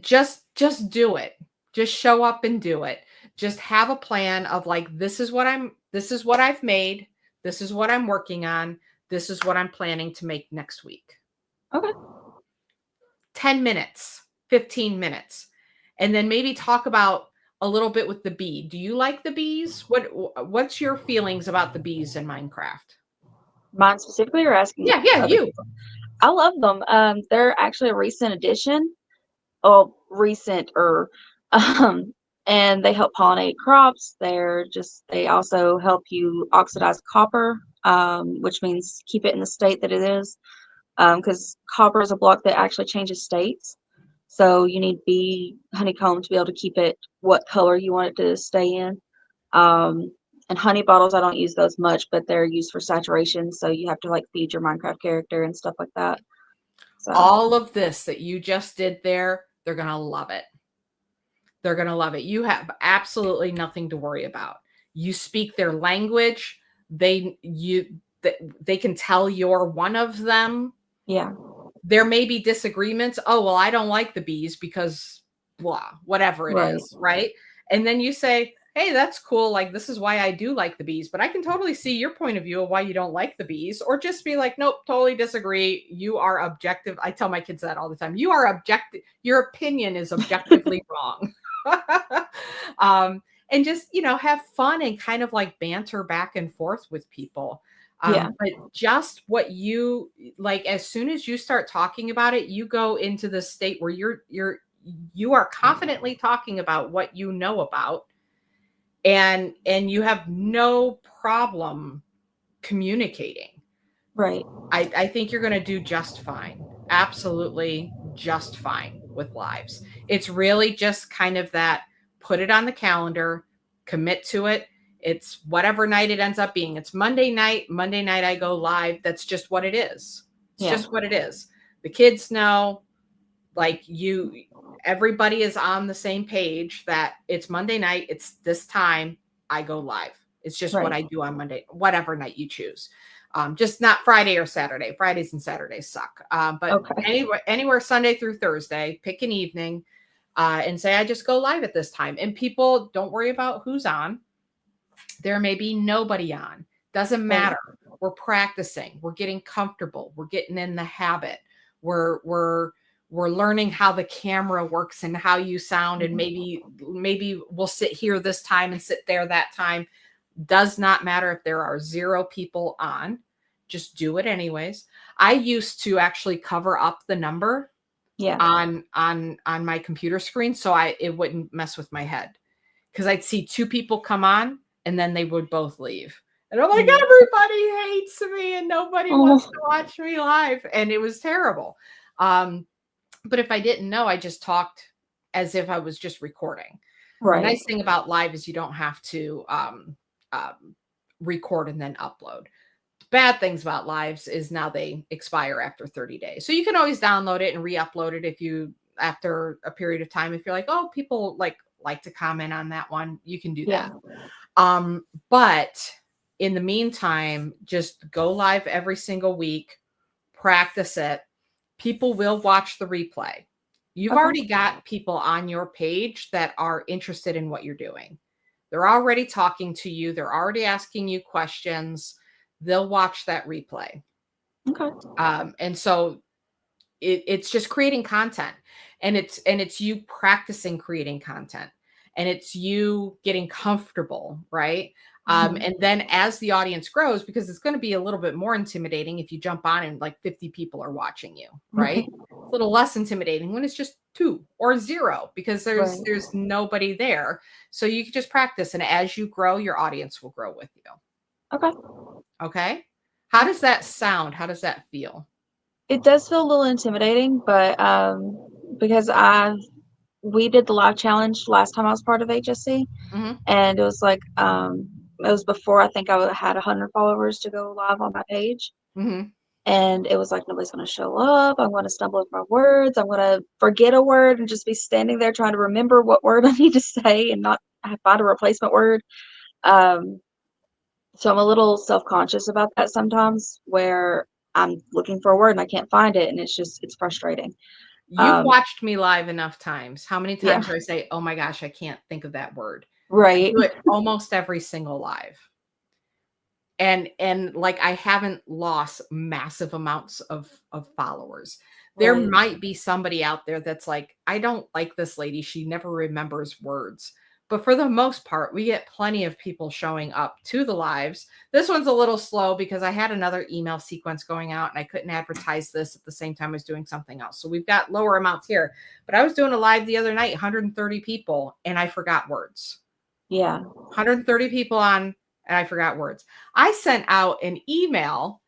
Just do it. Just show up and do it. Just have a plan of like this is what I've made, this is what I'm working on, this is what I'm planning to make next week. Okay. 10 minutes, 15 minutes. And then maybe talk about a little bit with the bee. Do you like the bees? What's your feelings about the bees in Minecraft? Mine specifically, or asking Yeah, other you. people? I love them. They're actually a recent addition. Oh, recent or and they help pollinate crops. They also help you oxidize copper, which means keep it in the state that it is. Because copper is a block that actually changes states. So you need bee honeycomb to be able to keep it what color you want it to stay in. Um, and honey bottles, I don't use those much, but they're used for saturation. So you have to like feed your Minecraft character and stuff like that. So All of this that you just did there, they're going to love it. They're going to love it. You have absolutely nothing to worry about. You speak their language. They can tell you're one of them. yeah. there may be disagreements. Oh, well, I don't like the bees because blah, whatever it Right. is, right? And then you say, hey, that's cool. Like, this is why I do like the bees, but I can totally see your point of view of why you don't like the bees, or just be like, nope, totally disagree. You are objective. I tell my kids that all the time. You are objective. Your opinion is objectively wrong. And just, have fun and kind of like banter back and forth with people. Yeah. But just what you like, as soon as you start talking about it, you go into the state where you are confidently talking about what you know about, and you have no problem communicating. Right. I think you're going to do just fine. Absolutely just fine with lives. It's really just kind of that, put it on the calendar, commit to it. It's whatever night it ends up being. It's Monday night. Monday night I go live. That's just what it is. It's just what it is. The kids know, like, everybody is on the same page that it's Monday night. It's this time I go live. It's just what I do on Monday, whatever night you choose. Just not Friday or Saturday. Fridays and Saturdays suck. But anywhere Sunday through Thursday, pick an evening and say, I just go live at this time. And people, don't worry about who's on. There may be nobody on. Doesn't matter. We're practicing. We're getting comfortable. We're getting in the habit. We're learning how the camera works and how you sound. And maybe we'll sit here this time and sit there that time. Does not matter if there are 0 people on. Just do it anyways. I used to actually cover up the number on my computer screen so it wouldn't mess with my head, because I'd see 2 people come on and then they would both leave. And I'm like, everybody hates me and nobody wants to watch me live. And it was terrible. But if I didn't know, I just talked as if I was just recording. The nice thing about live is you don't have to record and then upload. Bad things about lives is now they expire after 30 days. So you can always download it and re-upload it after a period of time. If you're like, oh, people like to comment on that one, you can do that. But in the meantime, just go live every single week, practice it. People will watch the replay. You've already got people on your page that are interested in what you're doing. They're already talking to you. They're already asking you questions. They'll watch that replay. And so it's just creating content, and it's you practicing creating content, and it's you getting comfortable, right? And then as the audience grows, because it's going to be a little bit more intimidating if you jump on and like 50 people are watching you, right? A little less intimidating when it's just 2 or 0, because there's nobody there. So you can just practice, and as you grow, your audience will grow with you. Okay. How does that sound? How does that feel? It does feel a little intimidating, but because we did the live challenge last time I was part of HSC, and it was like it was before I think I had 100 followers to go live on my page, and it was like, nobody's going to show up. I'm going to stumble over my words. I'm going to forget a word and just be standing there trying to remember what word I need to say and not find a replacement word. So I'm a little self-conscious about that sometimes, where I'm looking for a word and I can't find it, and it's frustrating. You've watched me live enough times. How many times do I say, oh my gosh, I can't think of that word? I do it almost every single live. And like, I haven't lost massive amounts of followers. There might be somebody out there that's like, I don't like this lady. She never remembers words. But for the most part, we get plenty of people showing up to the lives. This one's a little slow because I had another email sequence going out and I couldn't advertise this at the same time I was doing something else. So we've got lower amounts here. But I was doing a live the other night, 130 people, and I forgot words. 130 people on, and I forgot words. I sent out an email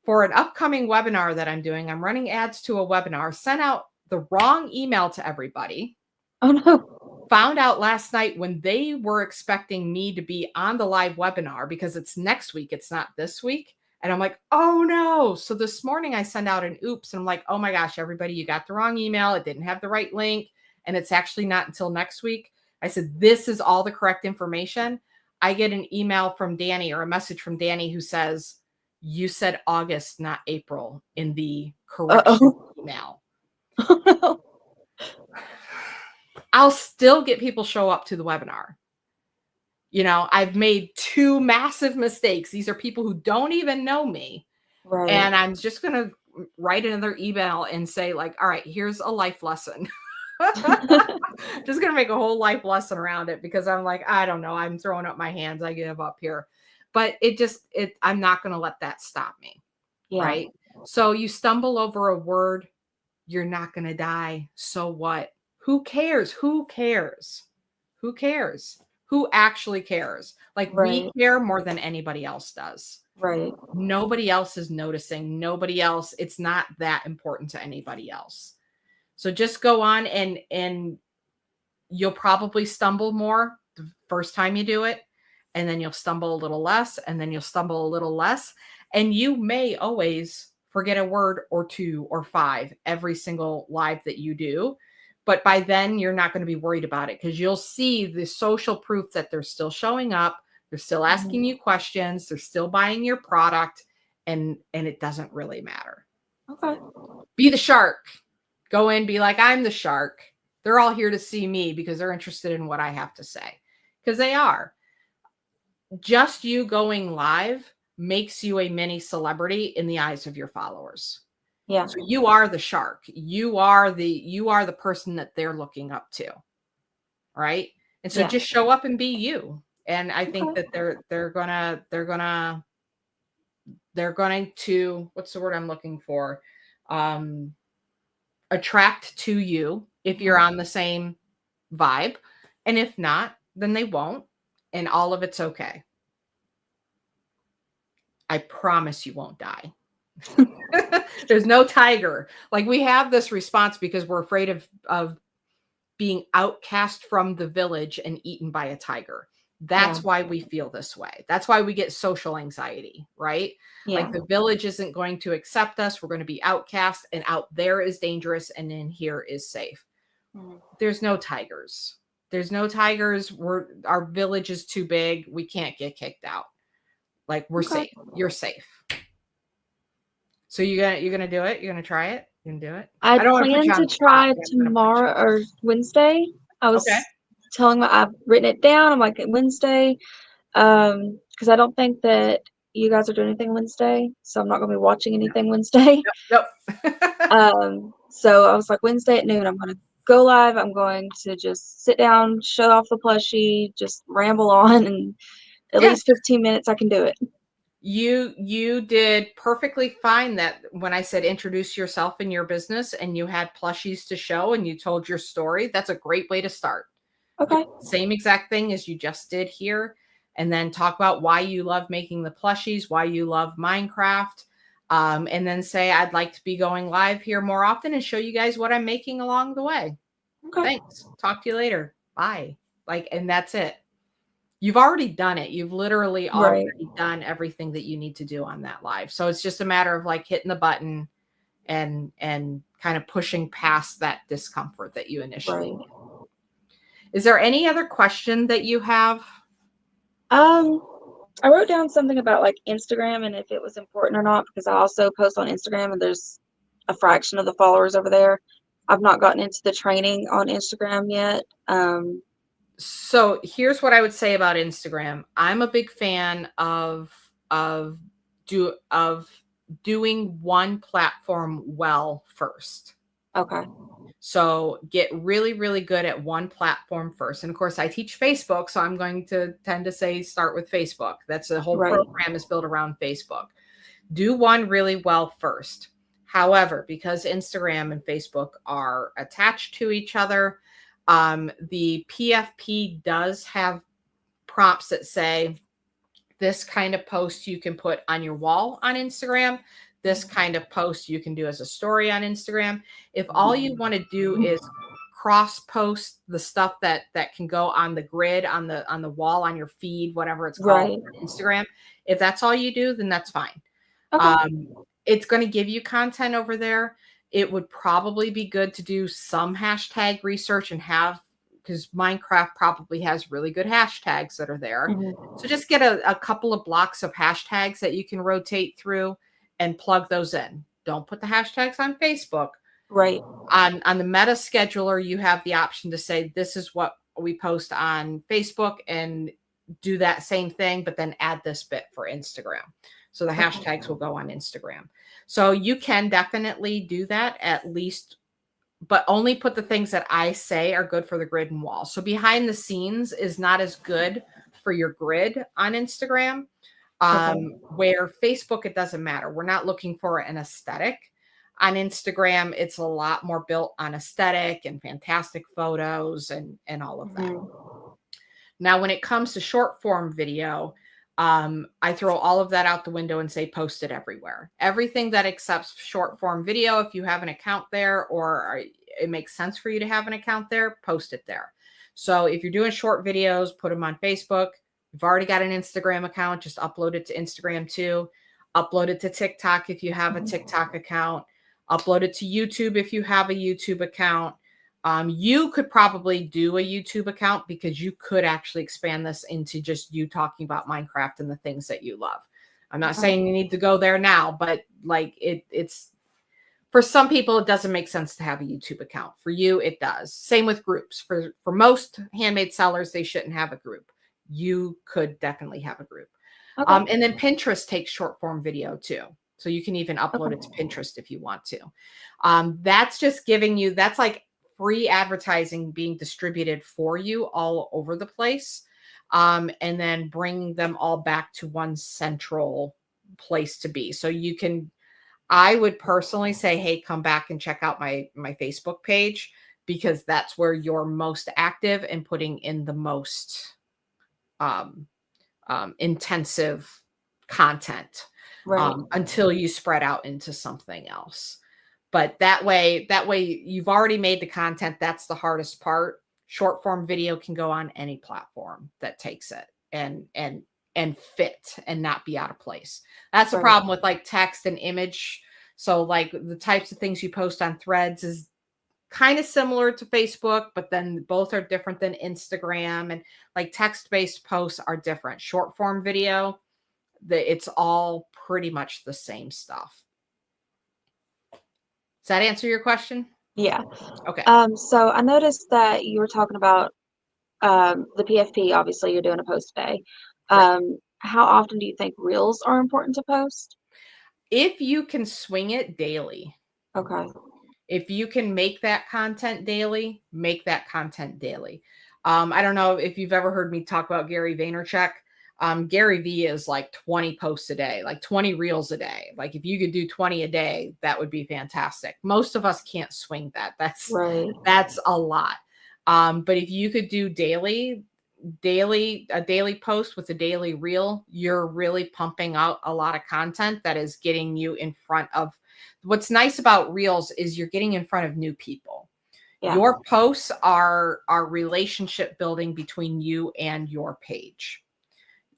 for an upcoming webinar that I'm doing. I'm running ads to a webinar, sent out the wrong email to everybody. Oh no. Found out last night when they were expecting me to be on the live webinar, because it's next week, it's not this week. And I'm like, oh no. So this morning I send out an oops, and I'm like, oh my gosh, everybody, you got the wrong email. It didn't have the right link. And it's actually not until next week. I said, this is all the correct information. I get an email from Danny, or a message from Danny, who says, You said August, not April, in the correction Uh-oh. email. Oh, I'll still get people show up to the webinar. You know, I've made 2 massive mistakes. These are people who don't even know me. right. And I'm just going to write another email and say, like, all right, here's a life lesson. Just going to make a whole life lesson around it, because I'm like, I don't know. I'm throwing up my hands. I give up here. But I'm not going to let that stop me. Yeah. Right. So you stumble over a word, you're not going to die. So what? Who cares? Who cares? Who cares? Who actually cares? Like, we Right. care more than anybody else does. Right. Nobody else is noticing. Nobody else. It's not that important to anybody else. So just go on, and you'll probably stumble more the first time you do it. And then you'll stumble a little less, and then you'll stumble a little less. And you may always forget a word or 2 or 5 every single live that you do. But by then, you're not going to be worried about it, because you'll see the social proof that they're still showing up. They're still asking you questions. They're still buying your product. And it doesn't really matter. Okay. Be the shark. Go in, be like, I'm the shark. They're all here to see me because they're interested in what I have to say. Because they are. Just you going live makes you a mini celebrity in the eyes of your followers. Yeah. So you are the shark. You are the person that they're looking up to. Right? And so Yeah. just show up and be you. And I think Okay. that they're going to, what's the word I'm looking for? Attract to you if you're on the same vibe. And if not, then they won't. And all of it's okay. I promise you won't die. There's no tiger. Like, we have this response because we're afraid of being outcast from the village and eaten by a tiger. That's Yeah. why we feel this way. That's why we get social anxiety, right? Yeah. Like, the village isn't going to accept us. We're going to be outcast, and out there is dangerous, and in here is safe. There's no tigers. There's no tigers. Our village is too big. We can't get kicked out. Like, we're Okay. safe. You're safe. So you're gonna do it? You're gonna try it? You gonna do it? I I don't want to put plan you on to the spot, try but I'm gonna put tomorrow or Wednesday. I you. was Okay. telling my I've written it down. I'm like Wednesday, because I don't think that you guys are doing anything Wednesday, so I'm not gonna be watching anything Wednesday. Nope. So I was like Wednesday at noon, I'm gonna go live. I'm going to just sit down, shut off the plushie, just ramble on, and at Yeah. least 15 minutes I can do it. You did perfectly fine. That when I said introduce yourself and your business, and you had plushies to show and you told your story, that's a great way to start. Okay. Same exact thing as you just did here. And then talk about why you love making the plushies, why you love Minecraft. And then say, I'd like to be going live here more often and show you guys what I'm making along the way. Okay. Thanks. Talk to you later. Bye. Like, and that's it. You've already done it. You've literally Right. already done everything that you need to do on that live. So it's just a matter of like hitting the button and kind of pushing past that discomfort that you initially Right. did. Is there any other question that you have? I wrote down something about like Instagram and if it was important or not, because I also post on Instagram and there's a fraction of the followers over there. I've not gotten into the training on Instagram yet. So here's what I would say about Instagram. I'm a big fan of doing one platform well first. Okay. So get really, really good at one platform first. And of course, I teach Facebook, so I'm going to tend to say start with Facebook. That's the whole Right. program is built around Facebook. Do one really well first. However, because Instagram and Facebook are attached to each other, the PFP does have prompts that say, this kind of post you can put on your wall on Instagram. This kind of post you can do as a story on Instagram. If all you want to do is cross post the stuff that can go on the grid, on the wall, on your feed, whatever it's called, Right. on Instagram, if that's all you do, then that's fine. Okay. It's going to give you content over there. It would probably be good to do some hashtag research and have because Minecraft probably has really good hashtags that are there. Mhm. So just get a couple of blocks of hashtags that you can rotate through and plug those in. Don't put the hashtags on Facebook. Right. On the meta scheduler, you have the option to say, this is what we post on Facebook, and do that same thing, but then add this bit for Instagram. So the Okay. hashtags will go on Instagram. So you can definitely do that at least, but only put the things that I say are good for the grid and wall. So behind the scenes is not as good for your grid on Instagram. Where Facebook, it doesn't matter. We're not looking for an aesthetic. On Instagram, it's a lot more built on aesthetic and fantastic photos and all of that. Mhm. Now, when it comes to short form video, I throw all of that out the window and say post it everywhere. Everything that accepts short form video, if you have an account there or it makes sense for you to have an account there, post it there. So if you're doing short videos, put them on Facebook. You've already got an Instagram account, just upload it to Instagram too. Upload it to TikTok if you have a TikTok account. Upload it to YouTube if you have a YouTube account. You could probably do a YouTube account because you could actually expand this into just you talking about Minecraft and the things that you love. I'm not saying you need to go there now, but like it's for some people, it doesn't make sense to have a YouTube account. For you, it does. Same with groups. For most handmade sellers, they shouldn't have a group. You could definitely have a group. Okay. And then Pinterest takes short form video too. So you can even upload Okay. it to Pinterest if you want to. That's just giving you, that's like free advertising being distributed for you all over the place. And then bring them all back to one central place to be. So you can, I would personally say, hey, come back and check out my Facebook page, because that's where you're most active and putting in the most intensive content Right. until you spread out into something else. But that way you've already made the content. That's the hardest part. Short form video can go on any platform that takes it and fit and not be out of place. That's the Right. problem with like text and image. So like the types of things you post on Threads is kind of similar to Facebook, but then both are different than Instagram, and like text-based posts are different. Short form video, it's all pretty much the same stuff. Does that answer your question? Yeah. Okay. So I noticed that you were talking about the PFP. Obviously, you're doing a post a day. Right. How often do you think reels are important to post? If you can swing it daily, Okay. if you can make that content daily, make that content daily. I don't know if you've ever heard me talk about Gary Vaynerchuk. Gary V is like 20 posts a day, like 20 reels a day. Like if you could do 20 a day, that would be fantastic. Most of us can't swing that. Right. That's a lot. But if you could do a daily post with a daily reel, you're really pumping out a lot of content that is getting you in front of. What's nice about reels is you're getting in front of new people. Yeah. Your posts are relationship building between you and your page.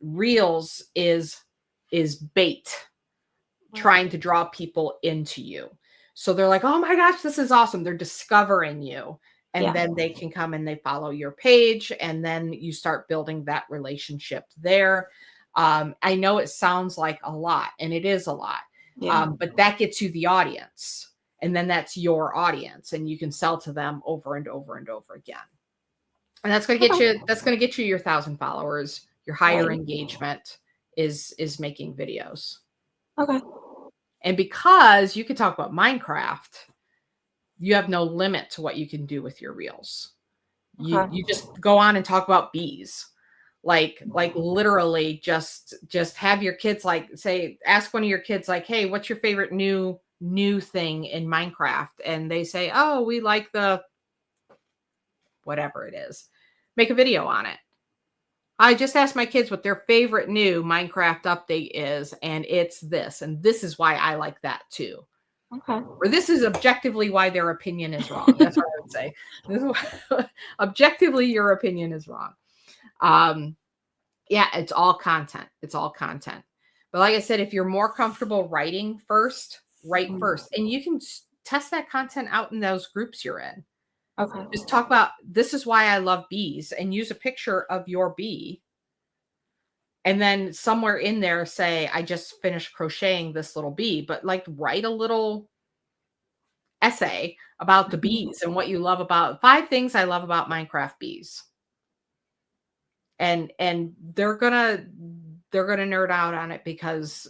Reels is bait trying to draw people into you. So they're like, oh my gosh, this is awesome. They're discovering you. And Yeah. then they can come and they follow your page. And then you start building that relationship there. I know it sounds like a lot, and it is a lot. Yeah. But that gets you the audience. And then that's your audience. And you can sell to them over and over and over again. And that's going to get you, your 1,000 followers. Your higher Right. engagement is making videos. Okay. And because you can talk about Minecraft, you have no limit to what you can do with your reels. Okay. You just go on and talk about bees. Like literally just have your kids ask one of your kids like, hey, what's your favorite new thing in Minecraft? And they say, oh, we like the whatever it is. Make a video on it. I just asked my kids what their favorite new Minecraft update is, and it's this. And this is why I like that too. Okay. Or this is objectively why their opinion is wrong. That's what I would say. This is why, objectively, your opinion is wrong. Yeah, it's all content. It's all content. But like I said, if you're more comfortable write first. And you can test that content out in those groups you're in. Okay. Just talk about, this is why I love bees, and use a picture of your bee. And then somewhere in there say, I just finished crocheting this little bee, but like write a little essay about the bees and what you love about 5 things I love about Minecraft bees. And they're gonna nerd out on it because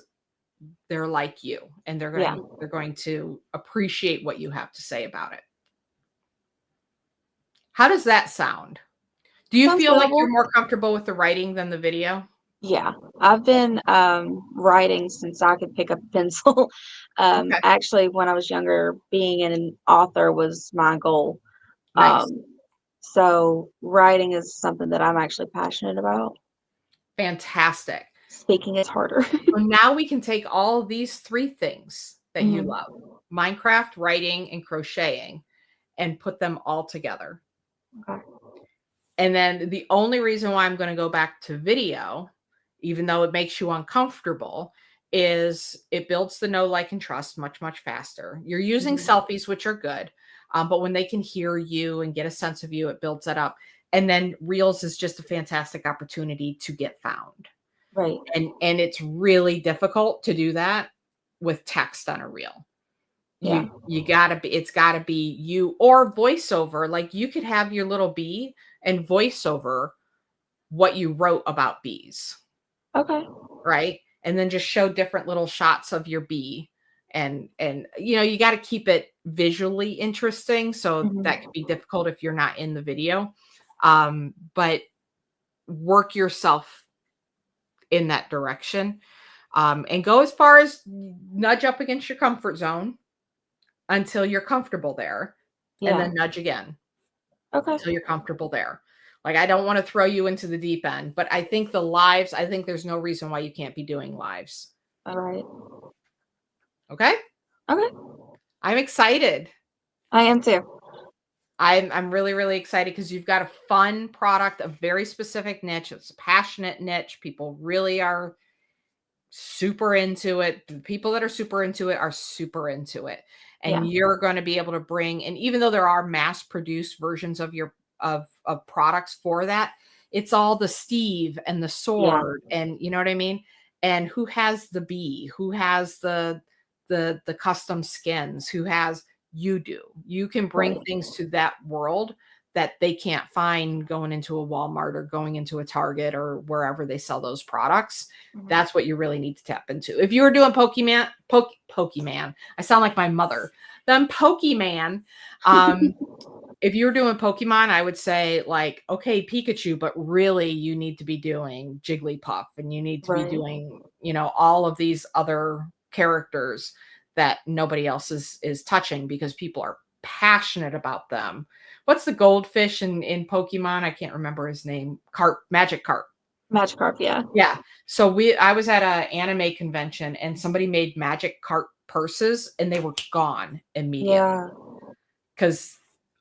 they're like you, and Yeah. they're going to appreciate what you have to say about it. How does that sound? Do you Sounds feel like you're doable. more comfortable with the writing than the video? Yeah. I've been writing since I could pick up a pencil. Okay, Actually, when I was younger, being an author was my goal. nice. Um, so writing is something that I'm actually passionate about. Fantastic. Speaking is harder. So now we can take all of these 3 things that you Mhm. love, Minecraft, writing, and crocheting, and put them all together. Okay. And then the only reason why I'm gonna go back to video, even though it makes you uncomfortable, is it builds the know, like, and trust much, much faster. You're using Mhm. selfies, which are good, but when they can hear you and get a sense of you, it builds that up. And then Reels is just a fantastic opportunity to get found. Right. And it's really difficult to do that with text on a reel. Yeah. You gotta be, it's gotta be you or voiceover. Like, you could have your little bee and voiceover what you wrote about bees, Okay. right? And then just show different little shots of your bee. And you got to keep it visually interesting, so Mhm. that could be difficult if you're not in the video. But work yourself in that direction, and go as far as nudge up against your comfort zone until you're comfortable there, and Yeah. then nudge again Okay. until you're comfortable there. Like, I don't want to throw you into the deep end, but I think the lives, I think there's no reason why you can't be doing lives. All right. Okay? Okay. I'm excited. I am too. I'm really, really excited because you've got a fun product, a very specific niche. It's a passionate niche. People really are super into it. The people that are super into it are super into it. Yeah. And you're going to be able to bring, and even though there are mass produced versions of your of products for that, it's all the Steve and the Yeah. sword, and you know what I mean? And who has the bee, who has the custom skins, who has, you do. You can bring Right. things to that world that they can't find going into a Walmart or going into a Target or wherever they sell those products. Mhm. That's what you really need to tap into. If you were doing Pokemon, I sound like my mother. Then Pokemon, if you were doing Pokemon, I would say, like, okay, Pikachu, but really you need to be doing Jigglypuff, and you need to be Right. doing, all of these other characters that nobody else is touching because people are passionate about them. What's the goldfish in Pokemon? I can't remember his name. Magic Carp. Magikarp, yeah. Yeah. So I was at a anime convention, and somebody made magic carp purses, and they were gone immediately. Yeah. Because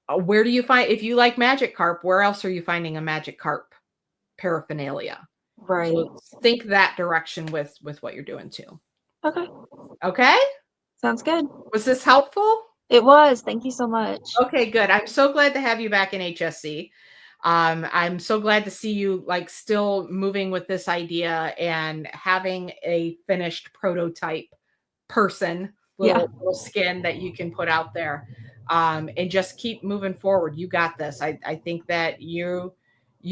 where do you find, if you like magic carp, where else are you finding a magic carp paraphernalia? Right. So think that direction with what you're doing too. Okay. Okay? Sounds good. Was this helpful? It was. Thank you so much. Okay, good. I'm so glad to have you back in HSC. I'm so glad to see you, like, still moving with this idea and having a finished prototype person, Yeah. little skin that you can put out there, and just keep moving forward. You got this. I think that you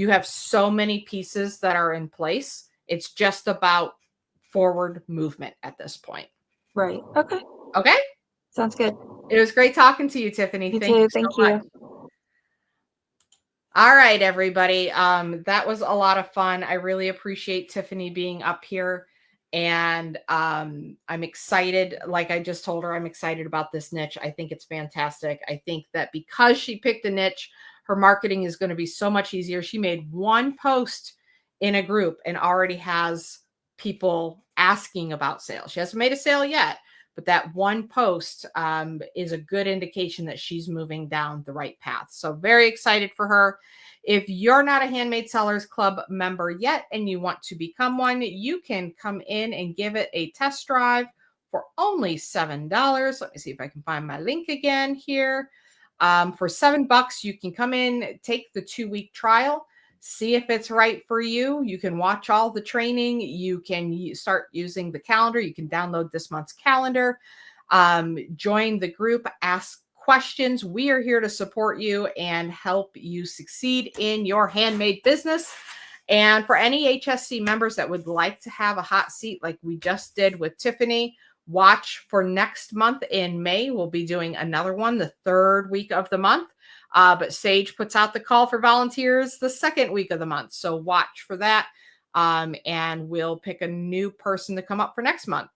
have so many pieces that are in place. It's just about forward movement at this point. Right. Okay. Okay? Sounds good. It was great talking to you, Tiffany. You Thank too. you so Thank much. you. All right, everybody. That was a lot of fun. I really appreciate Tiffany being up here. And I'm excited. Like I just told her, I'm excited about this niche. I think it's fantastic. I think that because she picked a niche, her marketing is going to be so much easier. She made one post in a group and already has people asking about sales. She hasn't made a sale yet, but that one post is a good indication that she's moving down the right path. So very excited for her. If you're not a Handmade Sellers Club member yet and you want to become one, you can come in and give it a test drive for only $7. Let me see if I can find my link again here. For $7, you can come in, take the 2-week trial, see if it's right for you. You can watch all the training. You can start using the calendar. You can download this month's calendar, join the group, ask questions. We are here to support you and help you succeed in your handmade business. And for any HSC members that would like to have a hot seat like we just did with Tiffany, watch for next month in May. We'll be doing another one the 3rd week of the month. But Sage puts out the call for volunteers the 2nd week of the month. So watch for that. And we'll pick a new person to come up for next month.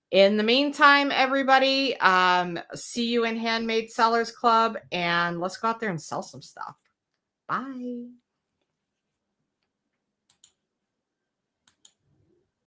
In the meantime, everybody, see you in Handmade Sellers Club, and let's go out there and sell some stuff. Bye.